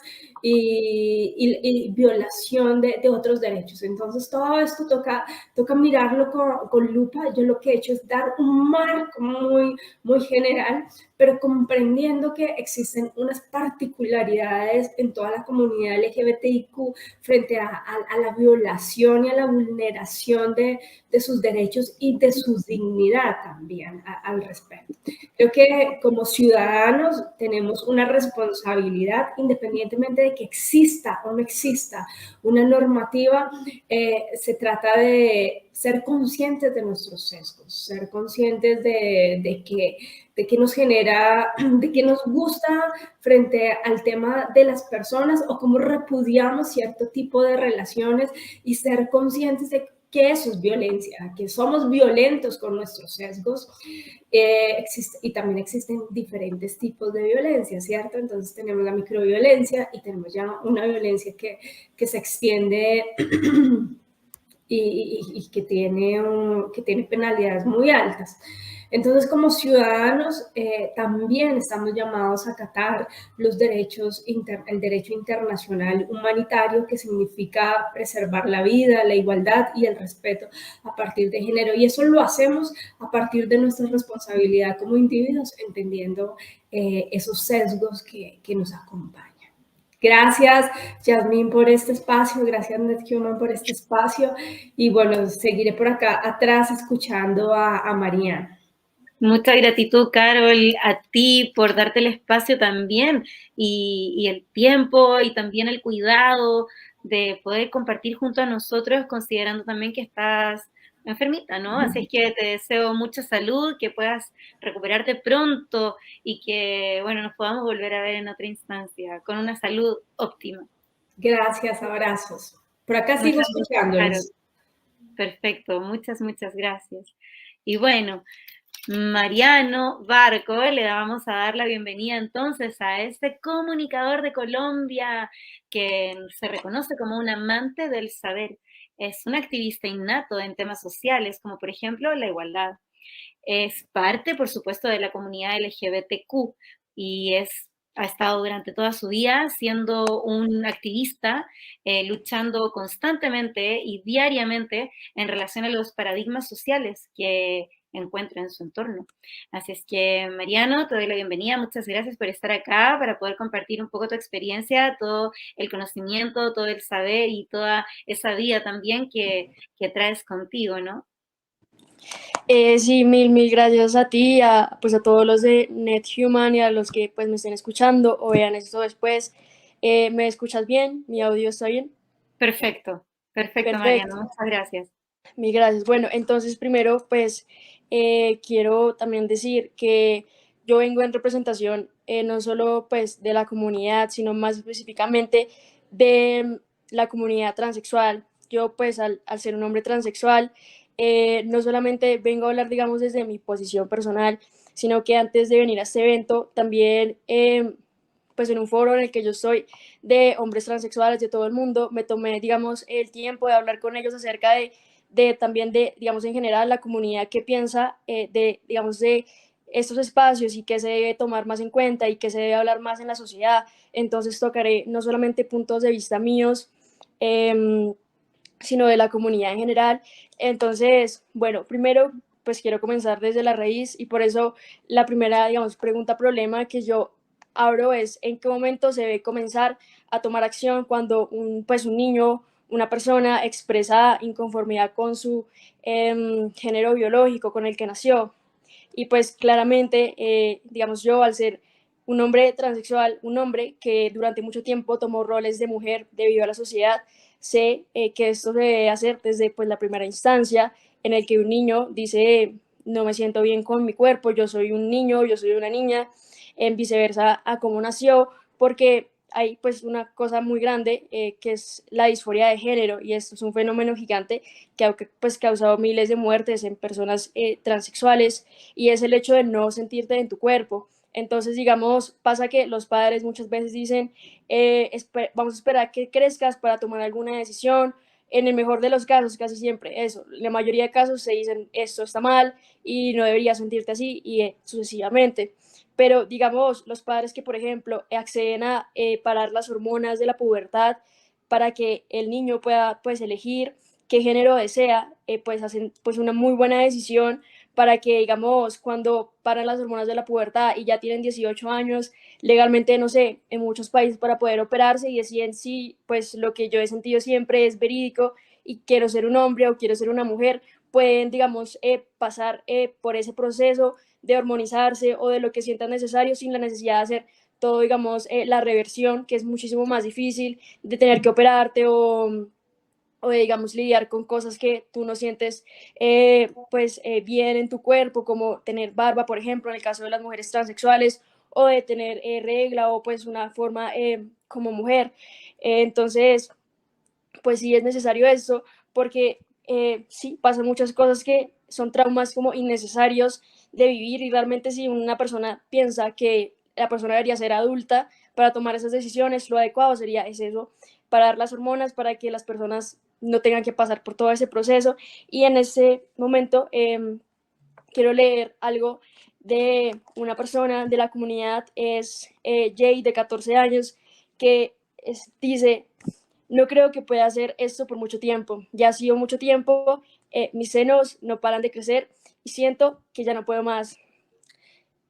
y violación de otros derechos. Entonces, todo esto toca mirarlo con lupa. Yo lo que he hecho es dar un marco muy general, pero comprendiendo que existen unas particularidades en toda la comunidad LGBTIQ frente a la violación y a la vulneración de sus derechos y de su dignidad también al respecto. Creo que como ciudadanos tenemos una responsabilidad, independientemente de que exista o no exista una normativa, se trata de ser conscientes de nuestros sesgos, ser conscientes de qué nos genera, de qué nos gusta frente al tema de las personas o cómo repudiamos cierto tipo de relaciones y ser conscientes de que eso es violencia, que somos violentos con nuestros sesgos. Y también existen diferentes tipos de violencia, ¿cierto? Entonces tenemos la microviolencia y tenemos ya una violencia que se extiende y que tiene penalidades muy altas. Entonces, como ciudadanos, también estamos llamados a acatar los derechos, el derecho internacional humanitario, que significa preservar la vida, la igualdad y el respeto a partir de género. Y eso lo hacemos a partir de nuestra responsabilidad como individuos, entendiendo esos sesgos que nos acompañan. Gracias, Yasmín, por este espacio. Gracias, NetHuman, por este espacio. Y bueno, seguiré por acá atrás escuchando a Mariana. Mucha gratitud, Carol, a ti por darte el espacio también y el tiempo y también el cuidado de poder compartir junto a nosotros, considerando también que estás enfermita, ¿no? Así es que te deseo mucha salud, que puedas recuperarte pronto y que, bueno, nos podamos volver a ver en otra instancia con una salud óptima. Gracias, abrazos. Por acá sigo escuchándolos. Perfecto, muchas gracias. Y bueno, Mariano Barco, le vamos a dar la bienvenida entonces a este comunicador de Colombia que se reconoce como un amante del saber. Es un activista innato en temas sociales, como por ejemplo la igualdad. Es parte, por supuesto, de la comunidad LGBTQ y ha estado durante toda su vida siendo un activista, luchando constantemente y diariamente en relación a los paradigmas sociales que encuentra en su entorno. Así es que, Mariano, te doy la bienvenida. Muchas gracias por estar acá, para poder compartir un poco tu experiencia, todo el conocimiento, todo el saber y toda esa vida también que traes contigo, ¿no? Sí, mil gracias a ti, pues a todos los de NetHuman y a los que pues me estén escuchando o vean esto después. ¿Me escuchas bien? ¿Mi audio está bien? Perfecto, perfecto, Perfecto, Mariana, muchas gracias. mil gracias. Bueno, entonces primero pues quiero también decir que yo vengo en representación no solo pues de la comunidad, sino más específicamente de la comunidad transexual. Yo pues al ser un hombre transexual, no solamente vengo a hablar digamos desde mi posición personal, sino que antes de venir a este evento también pues en un foro en el que yo estoy de hombres transexuales de todo el mundo, me tomé digamos el tiempo de hablar con ellos acerca de también de, digamos, en general, la comunidad que piensa de, digamos, de estos espacios y que se debe tomar más en cuenta y que se debe hablar más en la sociedad. Entonces tocaré no solamente puntos de vista míos, eh, sino de la comunidad en general. Entonces, bueno, primero, pues quiero comenzar desde la raíz y por eso la primera, digamos, pregunta problema que yo abro es en qué momento se debe comenzar a tomar acción cuando pues un niño, una persona expresa inconformidad con su género biológico, con el que nació. Y pues claramente, digamos, yo al ser un hombre transexual, un hombre que durante mucho tiempo tomó roles de mujer debido a la sociedad, sé que esto se debe hacer desde pues, la primera instancia en el que un niño dice, no me siento bien con mi cuerpo, yo soy un niño, yo soy una niña, en viceversa a cómo nació, porque hay pues una cosa muy grande que es la disforia de género y esto es un fenómeno gigante que ha pues, causado miles de muertes en personas transexuales y es el hecho de no sentirte en tu cuerpo. Entonces, digamos, pasa que los padres muchas veces dicen, vamos a esperar que crezcas para tomar alguna decisión. En el mejor de los casos, casi siempre eso, la mayoría de casos se dicen esto está mal y no deberías sentirte así y sucesivamente. Pero digamos, los padres que, por ejemplo, acceden a parar las hormonas de la pubertad para que el niño pueda pues elegir qué género desea, pues hacen pues una muy buena decisión para que, digamos, cuando paran las hormonas de la pubertad y ya tienen 18 años, legalmente, no sé, en muchos países para poder operarse y deciden si, pues lo que yo he sentido siempre es verídico y quiero ser un hombre o quiero ser una mujer, pueden, digamos, pasar por ese proceso de hormonizarse o de lo que sientan necesario sin la necesidad de hacer todo, digamos, la reversión, que es muchísimo más difícil, de tener que operarte o de, digamos, lidiar con cosas que tú no sientes pues bien en tu cuerpo, como tener barba, por ejemplo, en el caso de las mujeres transexuales, o de tener regla o pues una forma como mujer. Entonces, pues sí es necesario eso, porque sí, pasan muchas cosas que son traumas como innecesarios de vivir y realmente si una persona piensa que la persona debería ser adulta para tomar esas decisiones, lo adecuado sería es eso, parar las hormonas para que las personas no tengan que pasar por todo ese proceso. Y en ese momento quiero leer algo de una persona de la comunidad, es Jay, de 14 años, que dice, no creo que pueda hacer esto por mucho tiempo. Ya ha sido mucho tiempo, mis senos no paran de crecer y siento que ya no puedo más.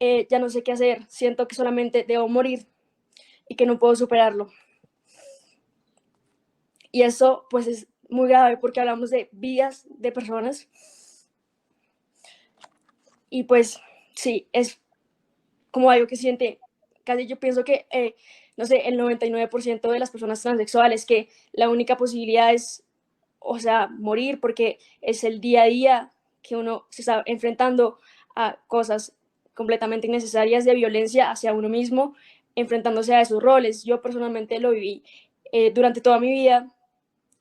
Ya no sé qué hacer. Siento que solamente debo morir y que no puedo superarlo. Y eso pues es muy grave porque hablamos de vidas de personas y pues sí, es como algo que siente, casi yo pienso que, no sé, el 99% de las personas transexuales, que la única posibilidad es, o sea, morir porque es el día a día que uno se está enfrentando a cosas completamente innecesarias de violencia hacia uno mismo, enfrentándose a esos roles. Yo personalmente lo viví durante toda mi vida,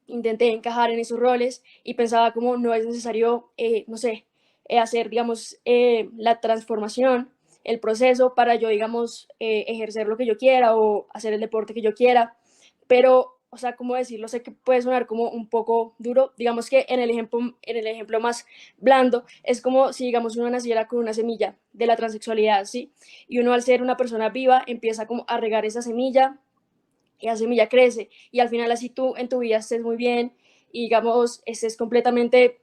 intenté encajar en esos roles y pensaba como no es necesario, no sé, hacer, digamos, la transformación, el proceso para yo, digamos, ejercer lo que yo quiera o hacer el deporte que yo quiera. Pero, o sea, ¿cómo decirlo? Sé que puede sonar como un poco duro. Digamos que en el ejemplo más blando, es como si, digamos, uno naciera con una semilla de la transexualidad, ¿sí? Y uno al ser una persona viva empieza como a regar esa semilla y la semilla crece y al final así tú en tu vida estés muy bien y digamos estés completamente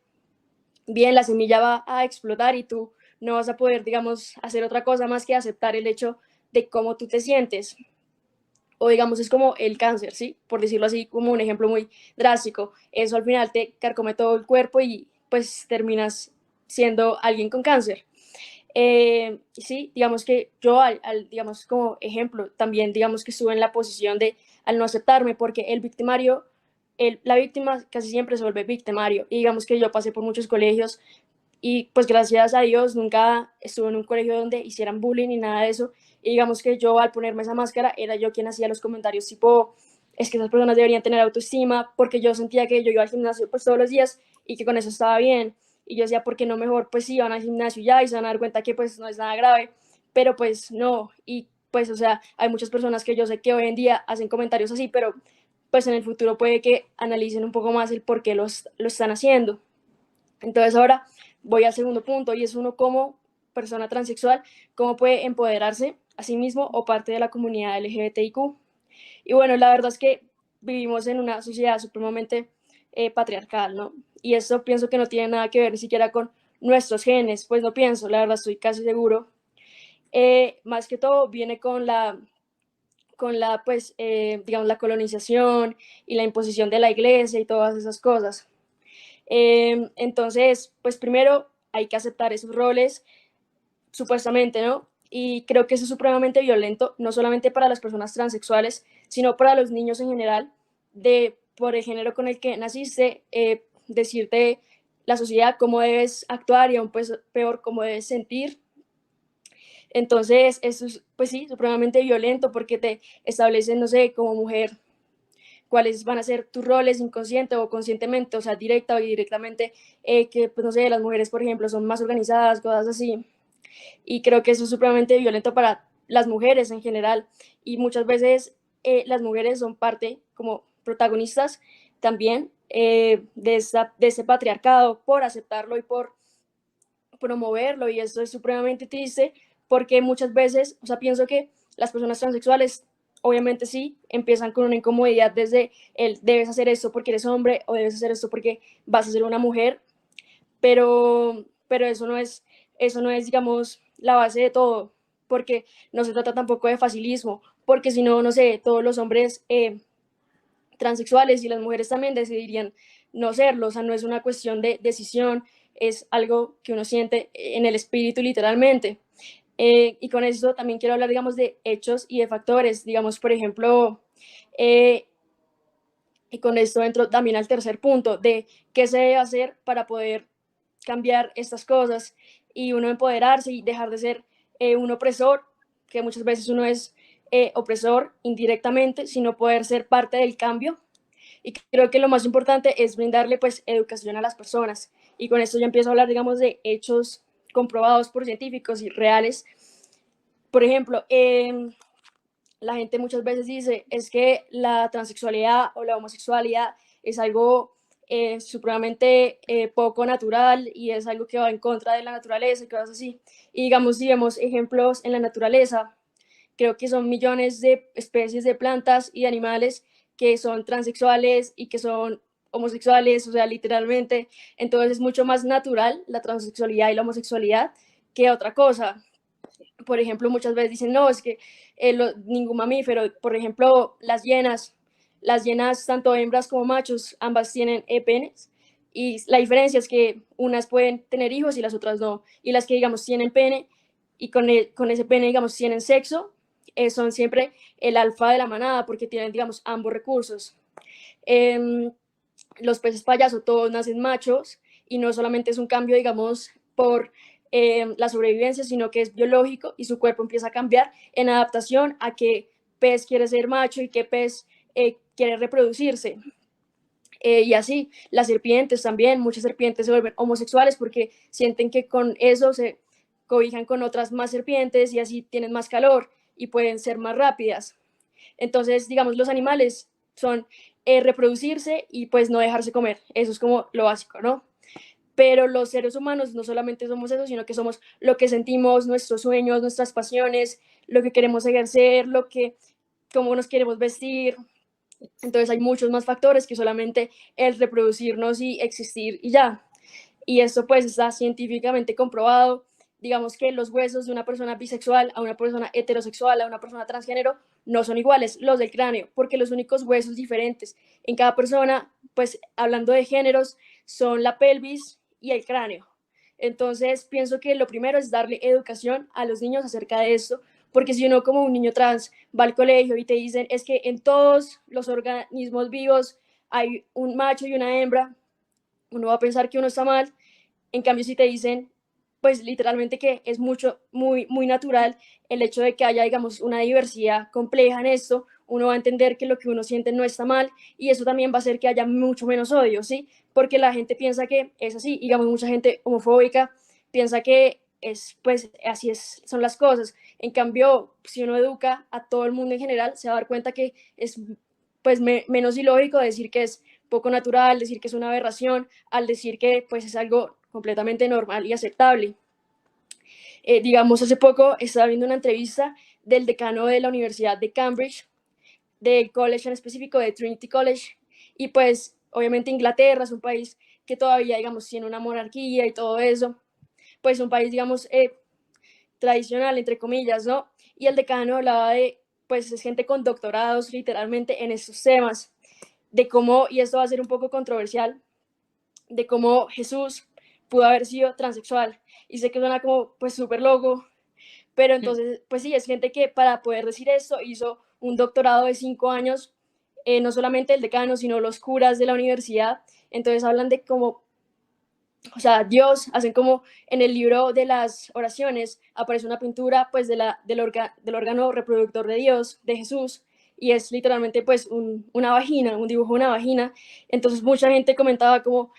bien, la semilla va a explotar y tú no vas a poder, digamos, hacer otra cosa más que aceptar el hecho de cómo tú te sientes. O digamos, es como el cáncer, ¿sí? Por decirlo así, como un ejemplo muy drástico. Eso al final te carcome todo el cuerpo y pues terminas siendo alguien con cáncer. Sí, digamos que yo, digamos como ejemplo, también digamos que estuve en la posición de al no aceptarme, porque el victimario, la víctima casi siempre se vuelve victimario, y digamos que yo pasé por muchos colegios y pues gracias a Dios nunca estuve en un colegio donde hicieran bullying ni nada de eso, y digamos que yo al ponerme esa máscara era yo quien hacía los comentarios tipo, es que esas personas deberían tener autoestima, porque yo sentía que yo iba al gimnasio pues todos los días y que con eso estaba bien, y yo decía, ¿por qué no mejor? Pues sí, van al gimnasio ya y se van a dar cuenta que pues no es nada grave, pero pues no, y pues o sea, hay muchas personas que yo sé que hoy en día hacen comentarios así, pero pues en el futuro puede que analicen un poco más el por qué lo están haciendo. Entonces ahora voy al segundo punto, y es uno como persona transexual, cómo puede empoderarse a sí mismo o parte de la comunidad LGBTIQ. Y bueno, la verdad es que vivimos en una sociedad supremamente patriarcal, ¿no? Y eso pienso que no tiene nada que ver ni siquiera con nuestros genes, pues no pienso, la verdad estoy casi seguro. Más que todo viene con la pues, digamos, la colonización y la imposición de la iglesia y todas esas cosas. Entonces, pues primero hay que aceptar esos roles, supuestamente, ¿no? Y creo que eso es supremamente violento, no solamente para las personas transexuales, sino para los niños en general, de por el género con el que naciste, decirte la sociedad cómo debes actuar y aún pues peor cómo debes sentir. Entonces, eso es, pues sí, supremamente violento porque te establecen, no sé, como mujer, cuáles van a ser tus roles inconsciente o conscientemente, o sea, directa o indirectamente, que, pues no sé, las mujeres, por ejemplo, son más organizadas, cosas así. Y creo que eso es supremamente violento para las mujeres en general, y muchas veces las mujeres son parte como protagonistas también de ese patriarcado por aceptarlo y por promoverlo, y eso es supremamente triste porque muchas veces, o sea, pienso que las personas transexuales obviamente sí empiezan con una incomodidad desde el debes hacer esto porque eres hombre o debes hacer esto porque vas a ser una mujer, pero eso no es, digamos, la base de todo, porque no se trata tampoco de facilismo, porque si no, no sé, todos los hombres transexuales y las mujeres también decidirían no serlo, o sea, no es una cuestión de decisión, es algo que uno siente en el espíritu literalmente. Y con eso también quiero hablar, digamos, de hechos y de factores, digamos, por ejemplo, eh, y con esto entro también al tercer punto, de qué se debe hacer para poder cambiar estas cosas y uno empoderarse y dejar de ser un opresor, que muchas veces uno es opresor indirectamente, sino poder ser parte del cambio. Y creo que lo más importante es brindarle pues educación a las personas. Y con esto ya empiezo a hablar, digamos, de hechos comprobados por científicos y reales. Por ejemplo, la gente muchas veces dice es que la transexualidad o la homosexualidad es algo supremamente poco natural y es algo que va en contra de la naturaleza y cosas así. Y digamos, si vemos ejemplos en la naturaleza, creo que son millones de especies de plantas y de animales que son transexuales y que son homosexuales, o sea, literalmente. Entonces es mucho más natural la transexualidad y la homosexualidad que otra cosa. Por ejemplo, muchas veces dicen, no, es que ningún mamífero, por ejemplo, las hienas, tanto hembras como machos, ambas tienen penes, y la diferencia es que unas pueden tener hijos y las otras no, y las que, digamos, tienen pene y con ese pene, digamos, tienen sexo, son siempre el alfa de la manada porque tienen, digamos, ambos recursos. Los peces payaso todos nacen machos y no solamente es un cambio, digamos, por la sobrevivencia, sino que es biológico y su cuerpo empieza a cambiar en adaptación a qué pez quiere ser macho y qué pez quiere reproducirse. Y así, las serpientes también, muchas serpientes se vuelven homosexuales porque sienten que con eso se cobijan con otras más serpientes y así tienen más calor y pueden ser más rápidas. Entonces, digamos, los animales son reproducirse y pues no dejarse comer. Eso es como lo básico, ¿no? Pero los seres humanos no solamente somos eso, sino que somos lo que sentimos, nuestros sueños, nuestras pasiones, lo que queremos ejercer, cómo nos queremos vestir. Entonces hay muchos más factores que solamente el reproducirnos y existir y ya. Y esto pues está científicamente comprobado. Digamos que los huesos de una persona bisexual a una persona heterosexual, a una persona transgénero, no son iguales los del cráneo, porque los únicos huesos diferentes en cada persona, pues hablando de géneros, son la pelvis y el cráneo. Entonces, pienso que lo primero es darle educación a los niños acerca de esto, porque si uno como un niño trans va al colegio y te dicen es que en todos los organismos vivos hay un macho y una hembra, uno va a pensar que uno está mal. En cambio, si te dicen, pues literalmente que es muy natural el hecho de que haya, digamos, una diversidad compleja en esto, uno va a entender que lo que uno siente no está mal y eso también va a hacer que haya mucho menos odio, ¿sí? Porque la gente piensa que es así, digamos, mucha gente homofóbica piensa que es, pues, así es, son las cosas. En cambio, si uno educa a todo el mundo en general, se va a dar cuenta que es, pues, menos ilógico decir que es poco natural, decir que es una aberración, al decir que pues es algo completamente normal y aceptable. Digamos, hace poco estaba viendo una entrevista del decano de la Universidad de Cambridge, del college en específico de Trinity College, y pues obviamente Inglaterra es un país que todavía, digamos, tiene una monarquía y todo eso, pues un país, digamos, tradicional, entre comillas, ¿no? Y el decano hablaba de, pues es gente con doctorados literalmente en estos temas, de cómo, y esto va a ser un poco controversial, de cómo Jesús pudo haber sido transexual. Y sé que suena como pues súper loco, pero entonces pues sí, es gente que para poder decir esto hizo un doctorado de 5 años, no solamente el decano, sino los curas de la universidad. Entonces hablan de cómo, o sea, Dios, hacen como en el libro de las oraciones, aparece una pintura pues del órgano reproductor de Dios, de Jesús, y es literalmente pues una vagina, un dibujo de una vagina. Entonces mucha gente comentaba como,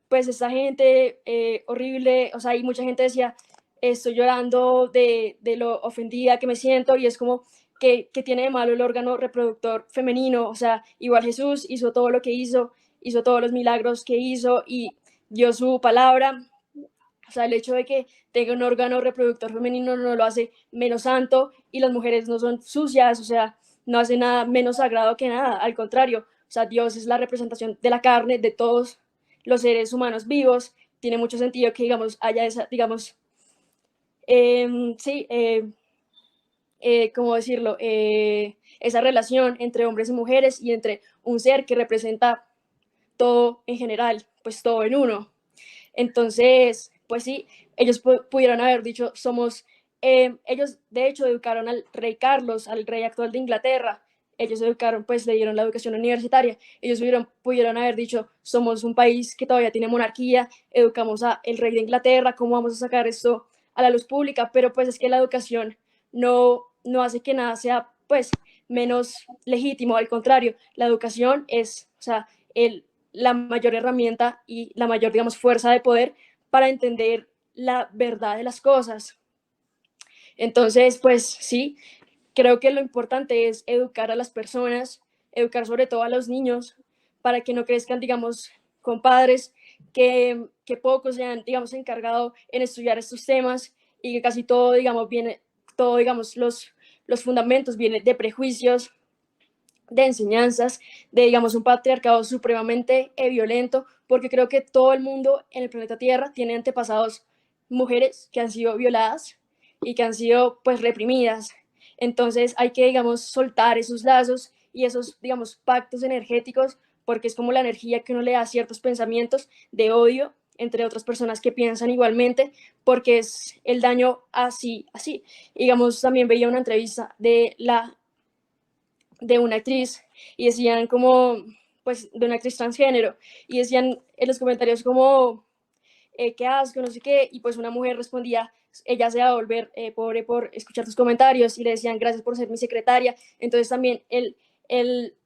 pues esta gente horrible, o sea, y mucha gente decía, estoy llorando de lo ofendida que me siento, y es como, que tiene de malo el órgano reproductor femenino? O sea, igual Jesús hizo todo lo que hizo todos los milagros que hizo y dio su palabra. O sea, el hecho de que tenga un órgano reproductor femenino no lo hace menos santo, y las mujeres no son sucias, o sea, no hace nada menos sagrado que nada, al contrario, o sea, Dios es la representación de la carne de todos los seres humanos vivos. Tiene mucho sentido que, digamos, haya esa, digamos, sí, ¿cómo decirlo? Esa relación entre hombres y mujeres y entre un ser que representa todo en general, pues todo en uno. Entonces, pues sí, ellos pudieron haber dicho, somos, ellos de hecho educaron al rey Carlos, al rey actual de Inglaterra. Ellos educaron, pues le dieron la educación universitaria. Ellos pudieron haber dicho, somos un país que todavía tiene monarquía, educamos a el rey de Inglaterra, ¿cómo vamos a sacar esto a la luz pública? Pero pues es que la educación no hace que nada sea pues menos legítimo, al contrario, la educación es, o sea, la mayor herramienta y la mayor, digamos, fuerza de poder para entender la verdad de las cosas. Entonces, pues sí, creo que lo importante es educar a las personas, educar sobre todo a los niños, para que no crezcan, digamos, con padres que pocos se han, digamos, encargado en estudiar estos temas, y que casi todo, digamos, todo, digamos, los fundamentos vienen de prejuicios, de enseñanzas, de, digamos, un patriarcado supremamente violento, porque creo que todo el mundo en el planeta Tierra tiene antepasados mujeres que han sido violadas y que han sido, pues, reprimidas. Entonces hay que, digamos, soltar esos lazos y esos, digamos, pactos energéticos, porque es como la energía que uno le da a ciertos pensamientos de odio entre otras personas que piensan igualmente, porque es el daño así, así. Digamos, también veía una entrevista de una actriz, y decían como, pues, de una actriz transgénero, y decían en los comentarios como, qué asco, no sé qué, y pues una mujer respondía, ella se va a volver pobre por escuchar tus comentarios, y le decían, gracias por ser mi secretaria. Entonces también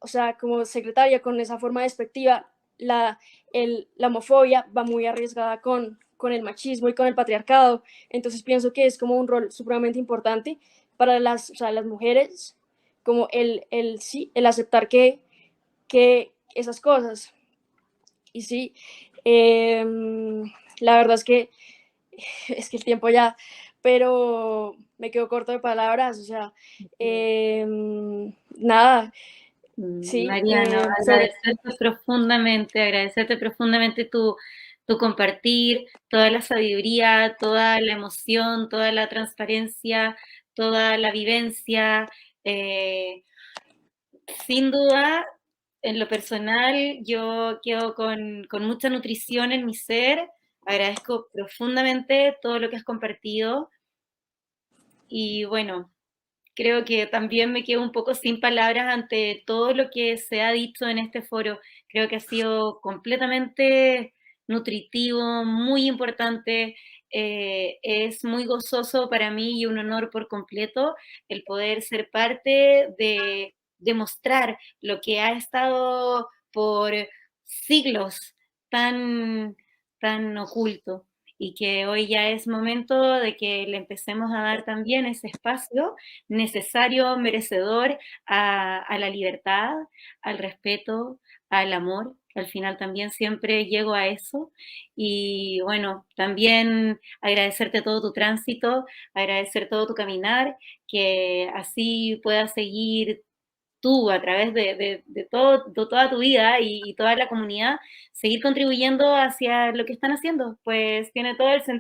o sea, como secretaria con esa forma despectiva, la homofobia va muy arriesgada con el machismo y con el patriarcado. Entonces pienso que es como un rol supremamente importante para o sea, las mujeres, como sí, el aceptar que esas cosas. Y sí, la verdad es que el tiempo ya, pero me quedo corto de palabras, o sea, nada, sí, Mariano, agradecerte profundamente tu compartir, toda la sabiduría, toda la emoción, toda la transparencia, toda la vivencia. Sin duda, en lo personal, yo quedo con mucha nutrición en mi ser Agradezco profundamente todo lo que has compartido y bueno, creo que también me quedo un poco sin palabras ante todo lo que se ha dicho en este foro. Creo que ha sido completamente nutritivo, muy importante. Es muy gozoso para mí y un honor por completo el poder ser parte de demostrar lo que ha estado por siglos tan, tan oculto y que hoy ya es momento de que le empecemos a dar también ese espacio necesario, merecedor a la libertad, al respeto, al amor. Al final también siempre llego a eso. Y bueno, también agradecerte todo tu tránsito, agradecer todo tu caminar, que así puedas seguir tú a través todo, de toda tu vida y toda la comunidad, seguir contribuyendo hacia lo que están haciendo, pues tiene todo el sentido.